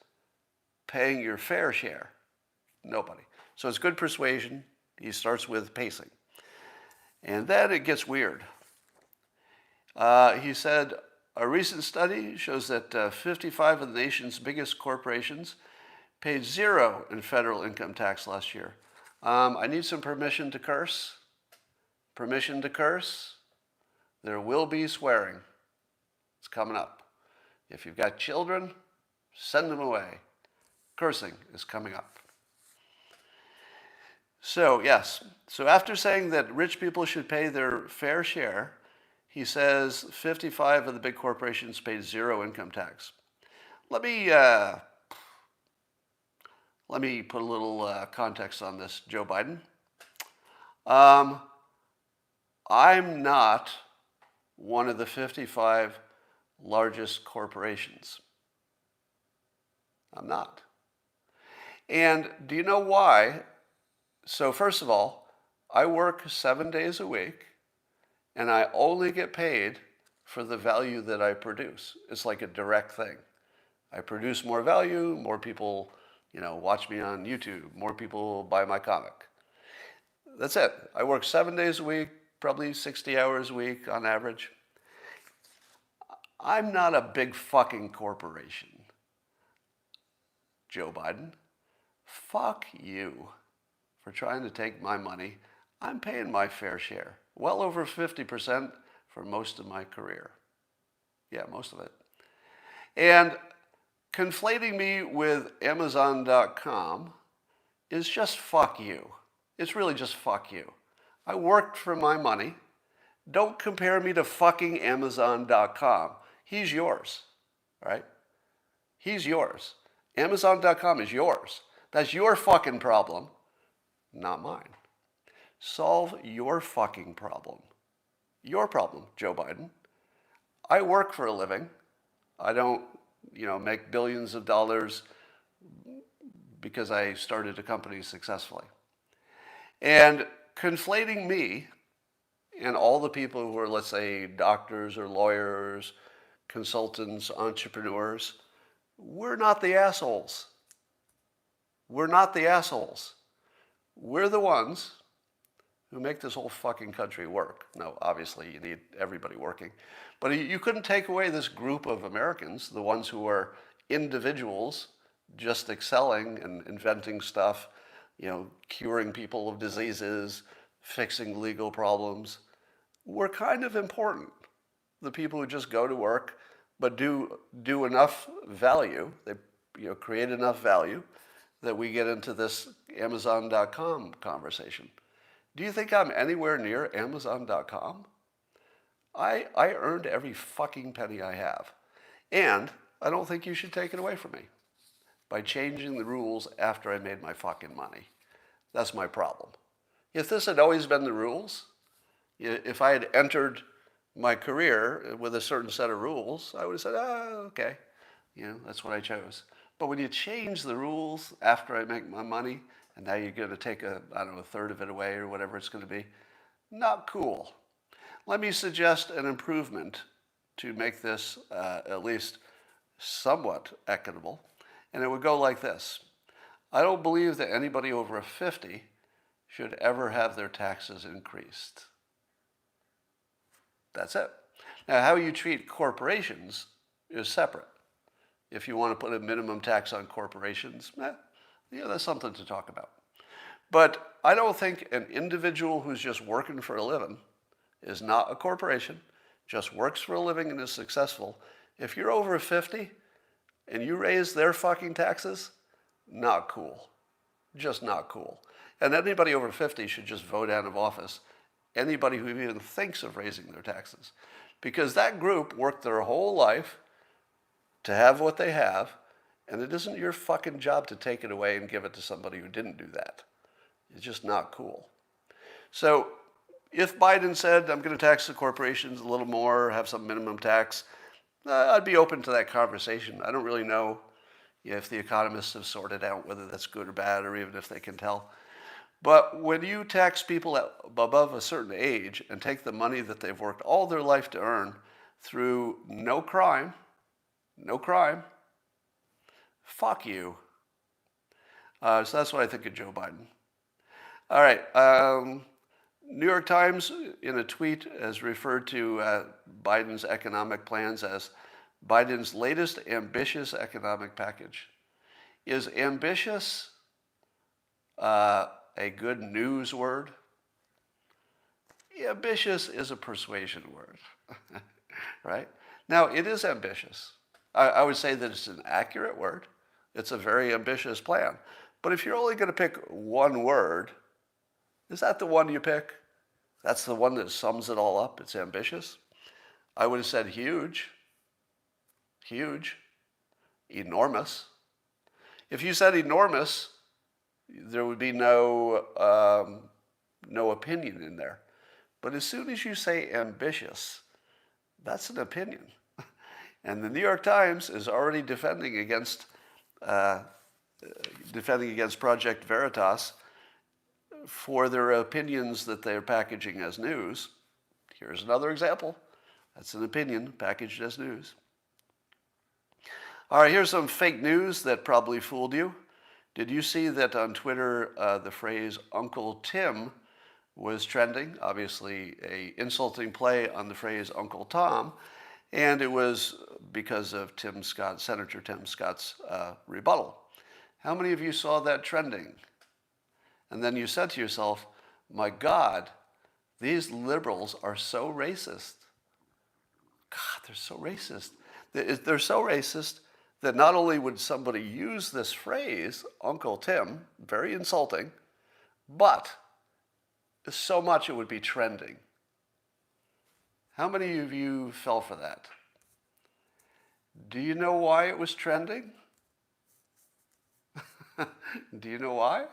Speaker 1: paying your fair share? Nobody. So it's good persuasion. He starts with pacing. And then it gets weird. He said, a recent study shows that 55 of the nation's biggest corporations paid zero in federal income tax last year. I need some permission to curse. Permission to curse. There will be swearing. It's coming up. If you've got children, send them away. Cursing is coming up. So, yes. So after saying that rich people should pay their fair share, he says 55 of the big corporations paid zero income tax. Let me put a little context on this, Joe Biden. I'm not one of the 55 largest corporations. I'm not. And do you know why? So first of all, I work 7 days a week, and I only get paid for the value that I produce. It's like a direct thing. I produce more value, more people, watch me on YouTube, more people buy my comic. That's it. I work 7 days a week, probably 60 hours a week on average. I'm not a big fucking corporation. Joe Biden, fuck you for trying to take my money. I'm paying my fair share. Well over 50% for most of my career. Yeah, most of it. And conflating me with Amazon.com is just fuck you. It's really just fuck you. I worked for my money. Don't compare me to fucking Amazon.com. He's yours, right? He's yours. Amazon.com is yours. That's your fucking problem, not mine. Solve your fucking problem. Your problem, Joe Biden. I work for a living. I don't, make billions of dollars because I started a company successfully. And conflating me and all the people who are, let's say, doctors or lawyers, consultants, entrepreneurs, we're not the assholes. We're not the assholes. We're the ones who make this whole fucking country work. No, obviously you need everybody working. But you couldn't take away this group of Americans, the ones who are individuals just excelling and inventing stuff curing people of diseases, fixing legal problems, were kind of important. The people who just go to work but do enough value, they create enough value that we get into this Amazon.com conversation. Do you think I'm anywhere near Amazon.com? I earned every fucking penny I have. And I don't think you should take it away from me by changing the rules after I made my fucking money. That's my problem. If this had always been the rules, if I had entered my career with a certain set of rules, I would have said, okay, that's what I chose. But when you change the rules after I make my money, and now you're going to take a third of it away or whatever it's going to be, not cool. Let me suggest an improvement to make this at least somewhat equitable. And it would go like this. I don't believe that anybody over 50 should ever have their taxes increased. That's it. Now, how you treat corporations is separate. If you want to put a minimum tax on corporations, that's something to talk about. But I don't think an individual who's just working for a living, is not a corporation, just works for a living and is successful, if you're over 50 and you raise their fucking taxes, not cool. Just not cool. And anybody over 50 should just vote out of office. Anybody who even thinks of raising their taxes. Because that group worked their whole life to have what they have, and it isn't your fucking job to take it away and give it to somebody who didn't do that. It's just not cool. So if Biden said, I'm going to tax the corporations a little more, have some minimum tax, I'd be open to that conversation. I don't really know if the economists have sorted out whether that's good or bad, or even if they can tell. But when you tax people above a certain age and take the money that they've worked all their life to earn through no crime, fuck you. So that's what I think of Joe Biden. All right. New York Times, in a tweet, has referred to Biden's economic plans as Biden's latest ambitious economic package. Is ambitious a good news word? Ambitious is a persuasion word, right? Now, it is ambitious. I would say that it's an accurate word. It's a very ambitious plan. But if you're only going to pick one word, is that the one you pick? That's the one that sums it all up. It's ambitious. I would have said huge, enormous. If you said enormous, there would be no opinion in there. But as soon as you say ambitious, that's an opinion. And the New York Times is already defending against Project Veritas for their opinions that they're packaging as news. Here's another example. That's an opinion packaged as news. All right, here's some fake news that probably fooled you. Did you see that on Twitter the phrase Uncle Tim was trending? Obviously an insulting play on the phrase Uncle Tom. And it was because of Senator Tim Scott's rebuttal. How many of you saw that trending? And then you said to yourself, my God, these liberals are so racist. God, they're so racist. They're so racist that not only would somebody use this phrase, Uncle Tim, very insulting, but so much it would be trending. How many of you fell for that? Do you know why it was trending? Do you know why?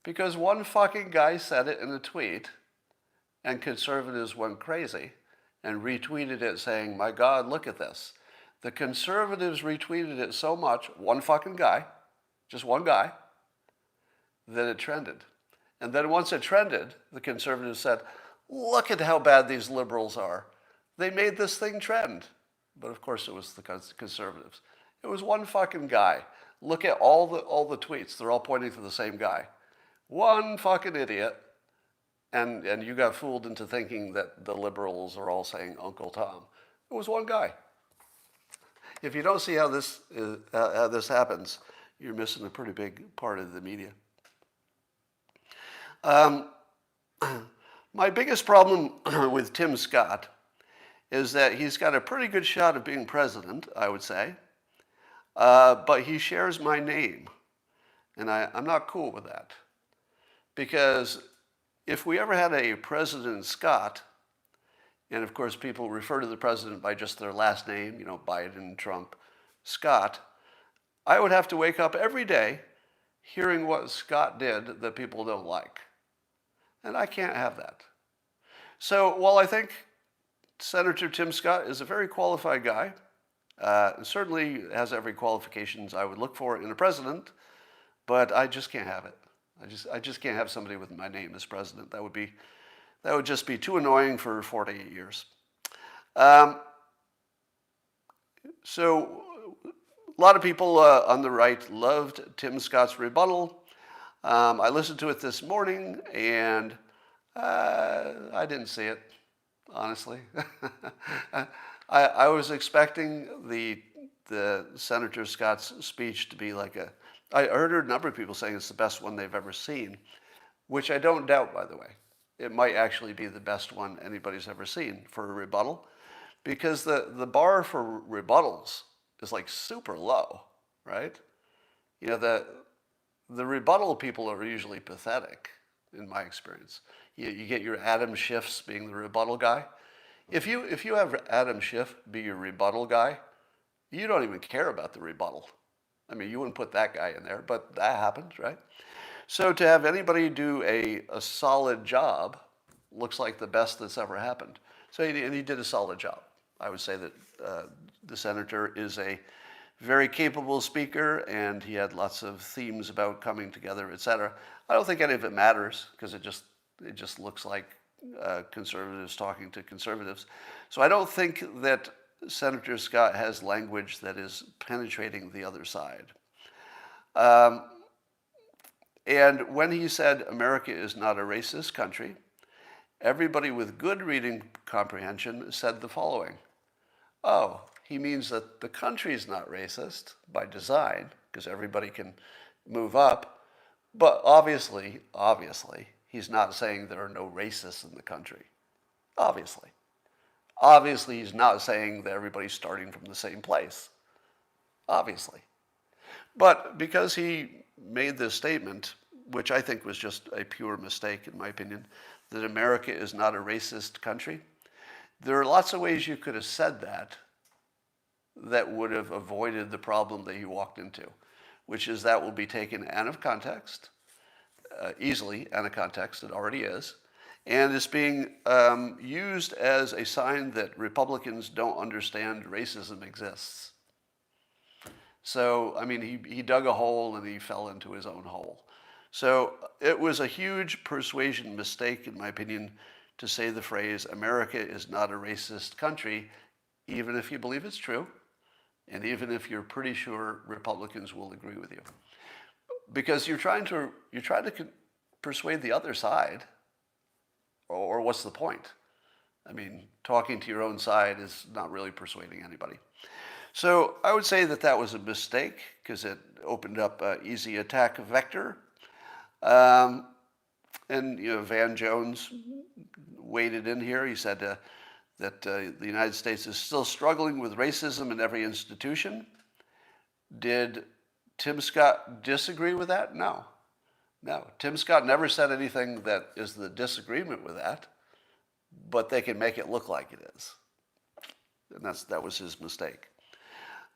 Speaker 1: Because one fucking guy said it in a tweet, and conservatives went crazy and retweeted it saying, my God, look at this. The conservatives retweeted it so much, one fucking guy, just one guy, that it trended. And then once it trended, the conservatives said, look at how bad these liberals are. They made this thing trend. But of course it was the conservatives. It was one fucking guy. Look at all the tweets. They're all pointing to the same guy. One fucking idiot. And you got fooled into thinking that the liberals are all saying Uncle Tom. It was one guy. If you don't see how this happens, you're missing a pretty big part of the media. Um, my biggest problem with Tim Scott is that he's got a pretty good shot of being president, I would say, but he shares my name, and I'm not cool with that. Because if we ever had a President Scott, and of course people refer to the president by just their last name, Biden, Trump, Scott, I would have to wake up every day hearing what Scott did that people don't like. And I can't have that. So while I think Senator Tim Scott is a very qualified guy, certainly has every qualifications I would look for in a president, but I just can't have it. I just can't have somebody with my name as president. That would just be too annoying for 48 years. So a lot of people on the right loved Tim Scott's rebuttal. I listened to it this morning, and I didn't see it, honestly. I was expecting the Senator Scott's speech to be like I heard a number of people saying it's the best one they've ever seen, which I don't doubt, by the way. It might actually be the best one anybody's ever seen for a rebuttal, because the bar for rebuttals is like super low, right? The rebuttal people are usually pathetic, in my experience. You get your Adam Schiffs being the rebuttal guy. If you have Adam Schiff be your rebuttal guy, you don't even care about the rebuttal. I mean, you wouldn't put that guy in there, but that happens, right? So to have anybody do a solid job looks like the best that's ever happened. So he did a solid job. I would say that the senator is a very capable speaker, and he had lots of themes about coming together, etc. I don't think any of it matters, because it just looks like conservatives talking to conservatives. So I don't think that Senator Scott has language that is penetrating the other side. And when he said America is not a racist country, everybody with good reading comprehension said the following. Oh, he means that the country is not racist by design, because everybody can move up. But obviously, he's not saying there are no racists in the country. Obviously. Obviously, he's not saying that everybody's starting from the same place. Obviously. But because he made this statement, which I think was just a pure mistake, in my opinion, that America is not a racist country, there are lots of ways you could have said that would have avoided the problem that he walked into, which is that will be taken out of context, easily out of context, it already is, and it's being used as a sign that Republicans don't understand racism exists. So, I mean, he dug a hole and he fell into his own hole. So it was a huge persuasion mistake, in my opinion, to say the phrase, America is not a racist country, even if you believe it's true, and even if you're pretty sure Republicans will agree with you. Because you're trying to persuade the other side, or what's the point? I mean, talking to your own side is not really persuading anybody. So I would say that was a mistake, because it opened up an easy attack vector. And Van Jones waded in here. He said that the United States is still struggling with racism in every institution. Did Tim Scott disagree with that? No. Tim Scott never said anything that is the disagreement with that, but they can make it look like it is. And that was his mistake.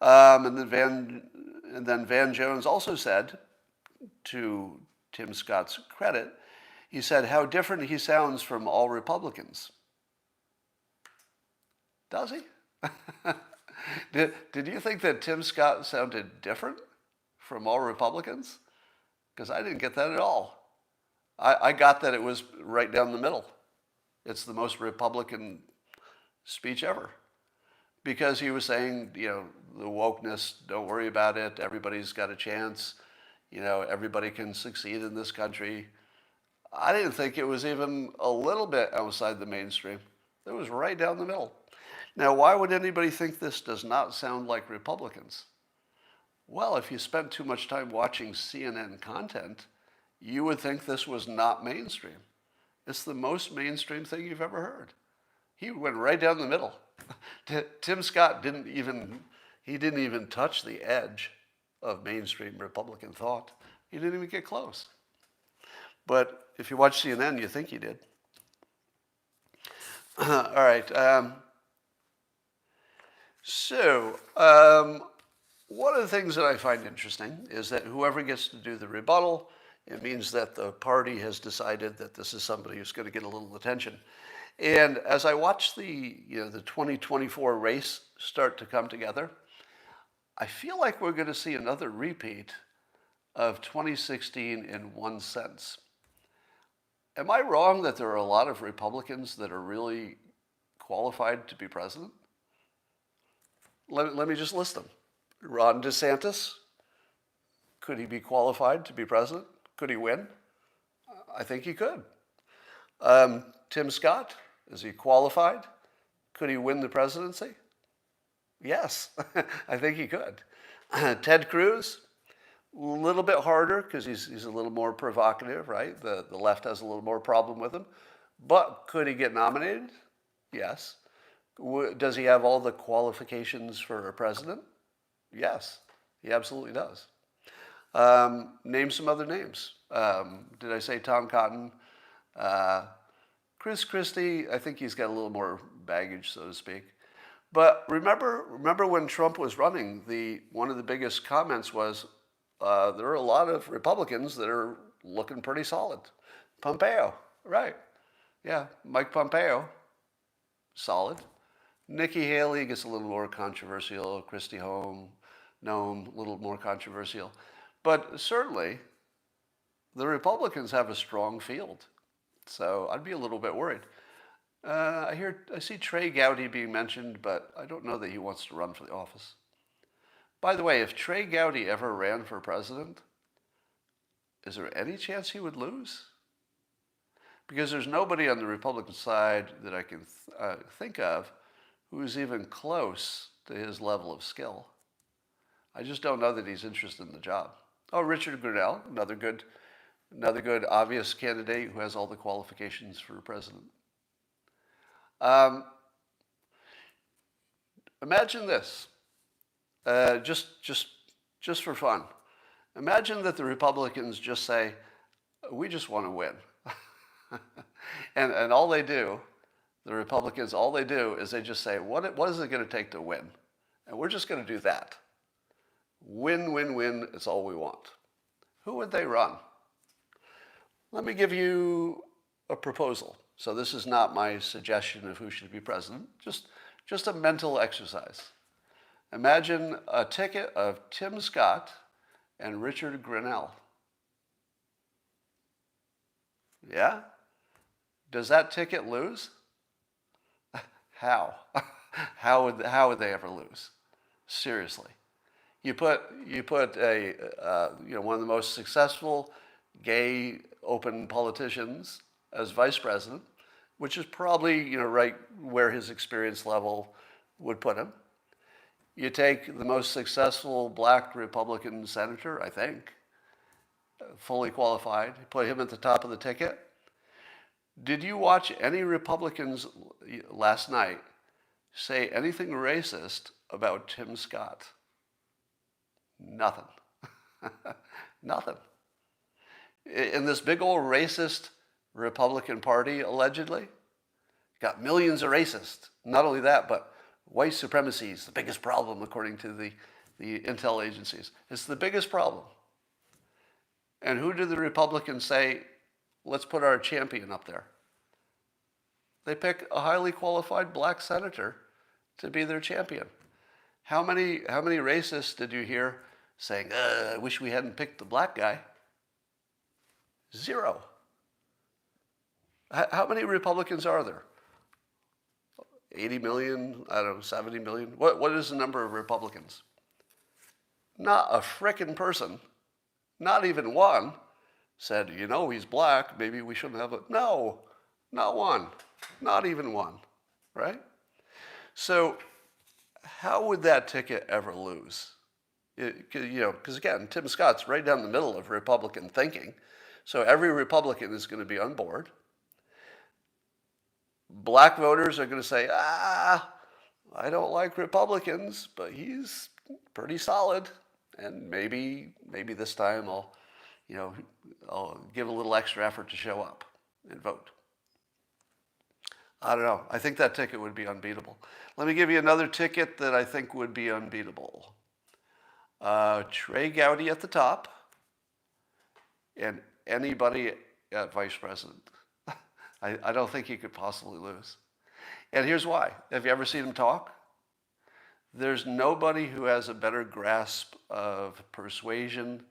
Speaker 1: And then Van Jones also said, to Tim Scott's credit, he said how different he sounds from all Republicans. Does he? Did you think that Tim Scott sounded different from all Republicans? Because I didn't get that at all. I got that it was right down the middle. It's the most Republican speech ever. Because he was saying, the wokeness, don't worry about it, everybody's got a chance, everybody can succeed in this country. I didn't think it was even a little bit outside the mainstream. It was right down the middle. Now, why would anybody think this does not sound like Republicans? Well, if you spent too much time watching CNN content, you would think this was not mainstream. It's the most mainstream thing you've ever heard. He went right down the middle. Tim Scott didn't even touch the edge of mainstream Republican thought. He didn't even get close. But if you watch CNN, you think he did. All right. One of the things that I find interesting is that whoever gets to do the rebuttal, it means that the party has decided that this is somebody who's going to get a little attention. And as I watch the 2024 race start to come together, I feel like we're going to see another repeat of 2016 in one sense. Am I wrong that there are a lot of Republicans that are really qualified to be president? Let me just list them. Ron DeSantis, could he be qualified to be president? Could he win? I think he could. Tim Scott, is he qualified? Could he win the presidency? Yes, I think he could. Ted Cruz, a little bit harder because he's a little more provocative, right? The left has a little more problem with him. But could he get nominated? Yes. Does he have all the qualifications for a president? Yes, he absolutely does. Name some other names. Did I say Tom Cotton? Chris Christie, I think he's got a little more baggage, so to speak. But remember when Trump was running, one of the biggest comments was, there are a lot of Republicans that are looking pretty solid. Pompeo, right. Yeah, Mike Pompeo, solid. Nikki Haley gets a little more controversial. Kristi Noem, a little more controversial. But certainly, the Republicans have a strong field. So I'd be a little bit worried. I see Trey Gowdy being mentioned, but I don't know that he wants to run for the office. By the way, if Trey Gowdy ever ran for president, is there any chance he would lose? Because there's nobody on the Republican side that I can think of who's even close to his level of skill. I just don't know that he's interested in the job. Oh, Richard Grenell, another good obvious candidate who has all the qualifications for president. Imagine this, just for fun. Imagine that the Republicans just say, we just want to win. and all they do, the Republicans, all they do is they just say, what is it going to take to win? And we're just going to do that. Win, win, win, it's all we want. Who would they run? Let me give you a proposal. So this is not my suggestion of who should be president, just a mental exercise. Imagine a ticket of Tim Scott and Richard Grenell. Yeah? Does that ticket lose? How? How would they ever lose? Seriously. You put one of the most successful gay open politicians as vice president, which is probably right where his experience level would put him. You take the most successful black Republican senator, I think, fully qualified, put him at the top of the ticket. Did you watch any Republicans last night say anything racist about Tim Scott? Nothing. Nothing. In this big old racist Republican Party, allegedly, got millions of racists. Not only that, but white supremacy is the biggest problem, according to the intel agencies. It's the biggest problem. And who did the Republicans say, let's put our champion up there? They pick a highly qualified black senator to be their champion. How many racists did you hear saying, I wish we hadn't picked the black guy? Zero. How many Republicans are there? 80 million? I don't know, 70 million? What is the number of Republicans? Not a frickin' person, not even one, said, he's black, maybe we shouldn't have it. No, not one, not even one, right? So how would that ticket ever lose? Because again, Tim Scott's right down the middle of Republican thinking. So every Republican is going to be on board. Black voters are going to say, I don't like Republicans, but he's pretty solid. And maybe this time I'll give a little extra effort to show up and vote. I don't know. I think that ticket would be unbeatable. Let me give you another ticket that I think would be unbeatable. Trey Gowdy at the top and anybody at vice president. I don't think he could possibly lose. And here's why. Have you ever seen him talk? There's nobody who has a better grasp of persuasion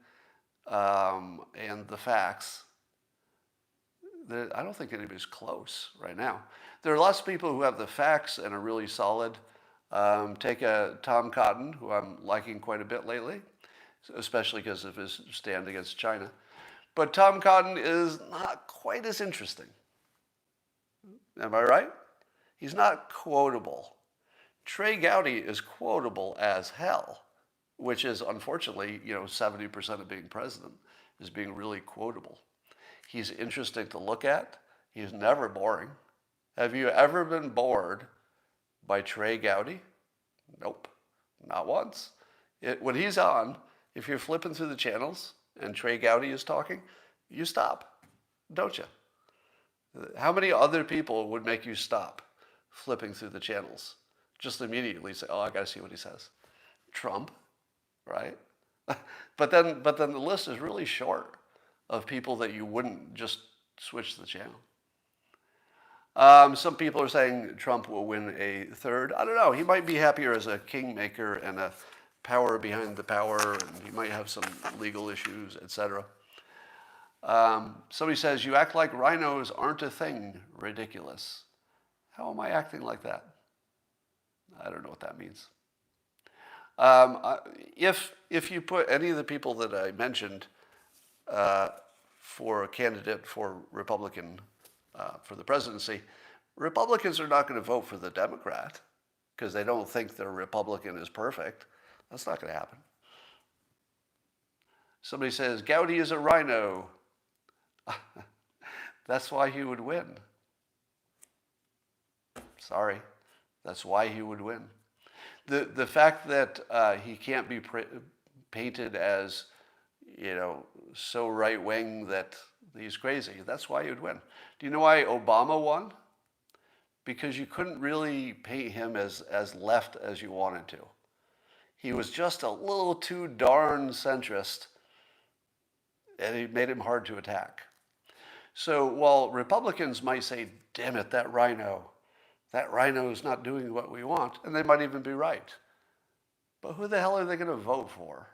Speaker 1: and the facts. I don't think anybody's close right now. There are lots of people who have the facts and are really solid. Take Tom Cotton, who I'm liking quite a bit lately, especially because of his stand against China. But Tom Cotton is not quite as interesting. Am I right? He's not quotable. Trey Gowdy is quotable as hell, which is unfortunately, 70% of being president is being really quotable. He's interesting to look at. He's never boring. Have you ever been bored by Trey Gowdy? Nope, not once. When he's on, if you're flipping through the channels and Trey Gowdy is talking, you stop, don't you? How many other people would make you stop flipping through the channels? Just immediately say, I got to see what he says. Trump, right? But then the list is really short of people that you wouldn't just switch the channel. Some people are saying Trump will win a third. I don't know. He might be happier as a kingmaker and a power behind the power, and he might have some legal issues, etc. Somebody says, you act like rhinos aren't a thing. Ridiculous. How am I acting like that? I don't know what that means. If you put any of the people that I mentioned for a candidate for Republican for the presidency, Republicans are not going to vote for the Democrat because they don't think their Republican is perfect. That's not going to happen. Somebody says, Gowdy is a rhino. That's why he would win. Sorry. That's why he would win. The fact that he can't be painted as, so right-wing that he's crazy, that's why he would win. Do you know why Obama won? Because you couldn't really paint him as left as you wanted to. He was just a little too darn centrist, and it made him hard to attack. So while Republicans might say, damn it, that rhino is not doing what we want, and they might even be right. But who the hell are they going to vote for?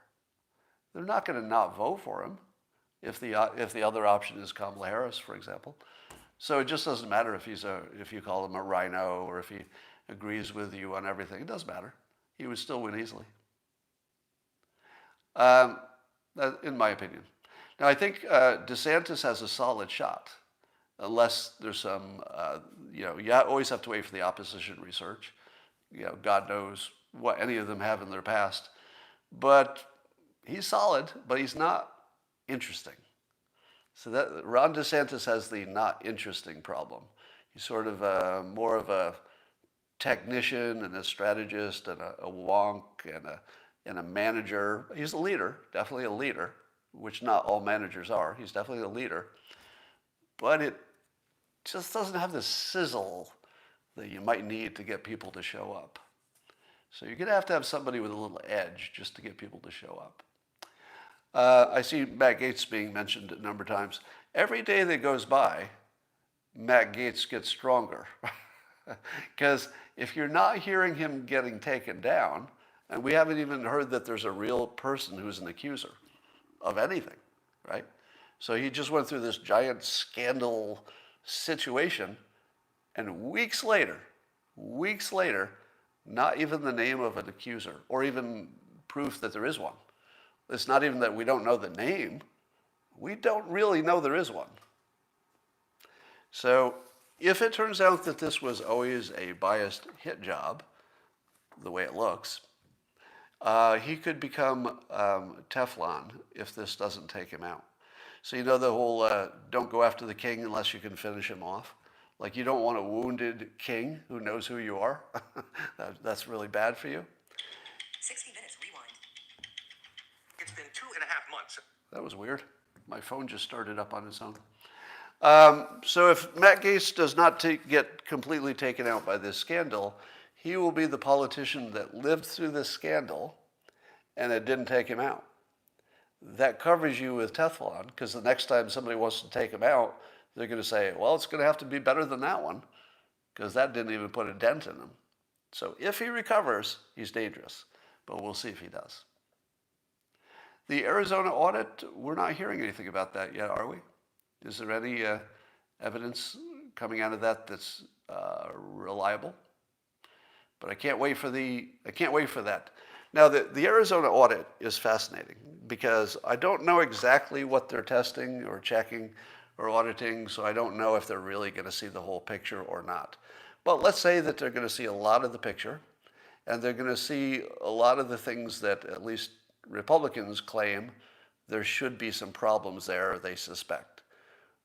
Speaker 1: They're not going to not vote for him if the other option is Kamala Harris, for example. So it just doesn't matter if you call him a rhino or if he agrees with you on everything. It doesn't matter. He would still win easily. In my opinion. Now I think DeSantis has a solid shot. Unless there's some, you always have to wait for the opposition research. God knows what any of them have in their past. But he's solid, but he's not interesting. So that Ron DeSantis has the not interesting problem. He's sort of more of a technician and a strategist and a wonk and a manager. He's a leader, definitely a leader, which not all managers are. He's definitely a leader. But it just doesn't have the sizzle that you might need to get people to show up. So you're going to have somebody with a little edge just to get people to show up. I see Matt Gaetz being mentioned a number of times. Every day that goes by, Matt Gaetz gets stronger. Because if you're not hearing him getting taken down, and we haven't even heard that there's a real person who's an accuser of anything, right? So he just went through this giant scandal situation, and weeks later, not even the name of an accuser, or even proof that there is one. It's not even that we don't know the name. We don't really know there is one. So if it turns out that this was always a biased hit job, the way it looks, he could become Teflon if this doesn't take him out. So you know the whole don't go after the king unless you can finish him off? Like you don't want a wounded king who knows who you are. That's really bad for you.
Speaker 2: 60 minutes, rewind. It's been 2.5 months.
Speaker 1: That was weird. My phone just started up on its own. So if Matt Gaetz does not get completely taken out by this scandal, he will be the politician that lived through this scandal and it didn't take him out. That covers you with Teflon, because the next time somebody wants to take him out, they're going to say, well, it's going to have to be better than that one, because that didn't even put a dent in him. So if he recovers, he's dangerous, but we'll see if he does. The Arizona audit, we're not hearing anything about that yet, are we? Is there any evidence coming out of that that's reliable? But I can't wait for that. Now, the Arizona audit is fascinating because I don't know exactly what they're testing or checking or auditing, so I don't know if they're really going to see the whole picture or not. But let's say that they're going to see a lot of the picture, and they're going to see a lot of the things that at least Republicans claim there should be some problems there, they suspect.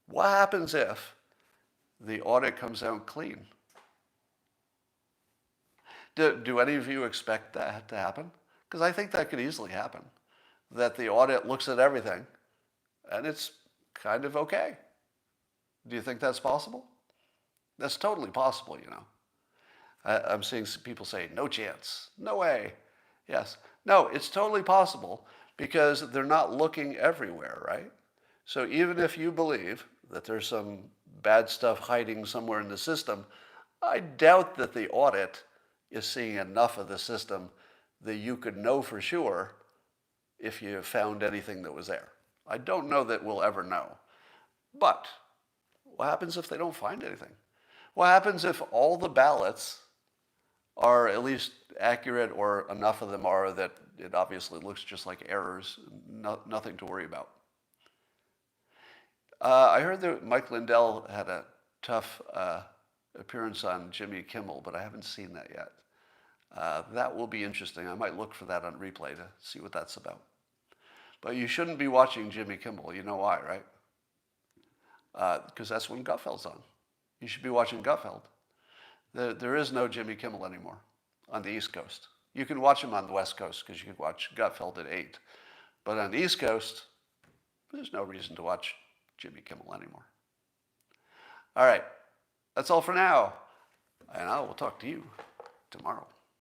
Speaker 1: What happens if the audit comes out clean? Do any of you expect that to happen? Because I think that could easily happen. That the audit looks at everything and it's kind of okay. Do you think that's possible? That's totally possible, you know. I'm seeing some people say, no chance, no way. Yes. No, it's totally possible because they're not looking everywhere, right? So even if you believe that there's some bad stuff hiding somewhere in the system, I doubt that the audit is seeing enough of the system that you could know for sure if you found anything that was there. I don't know that we'll ever know. But what happens if they don't find anything? What happens if all the ballots are at least accurate, or enough of them are that it obviously looks just like errors, nothing to worry about? I heard that Mike Lindell had a tough appearance on Jimmy Kimmel, but I haven't seen that yet. That will be interesting. I might look for that on replay to see what that's about. But you shouldn't be watching Jimmy Kimmel. You know why, right? Because that's when Gutfeld's on. You should be watching Gutfeld. There is no Jimmy Kimmel anymore on the East Coast. You can watch him on the West Coast because you can watch Gutfeld at 8. But on the East Coast, there's no reason to watch Jimmy Kimmel anymore. All right. That's all for now. And I will talk to you tomorrow.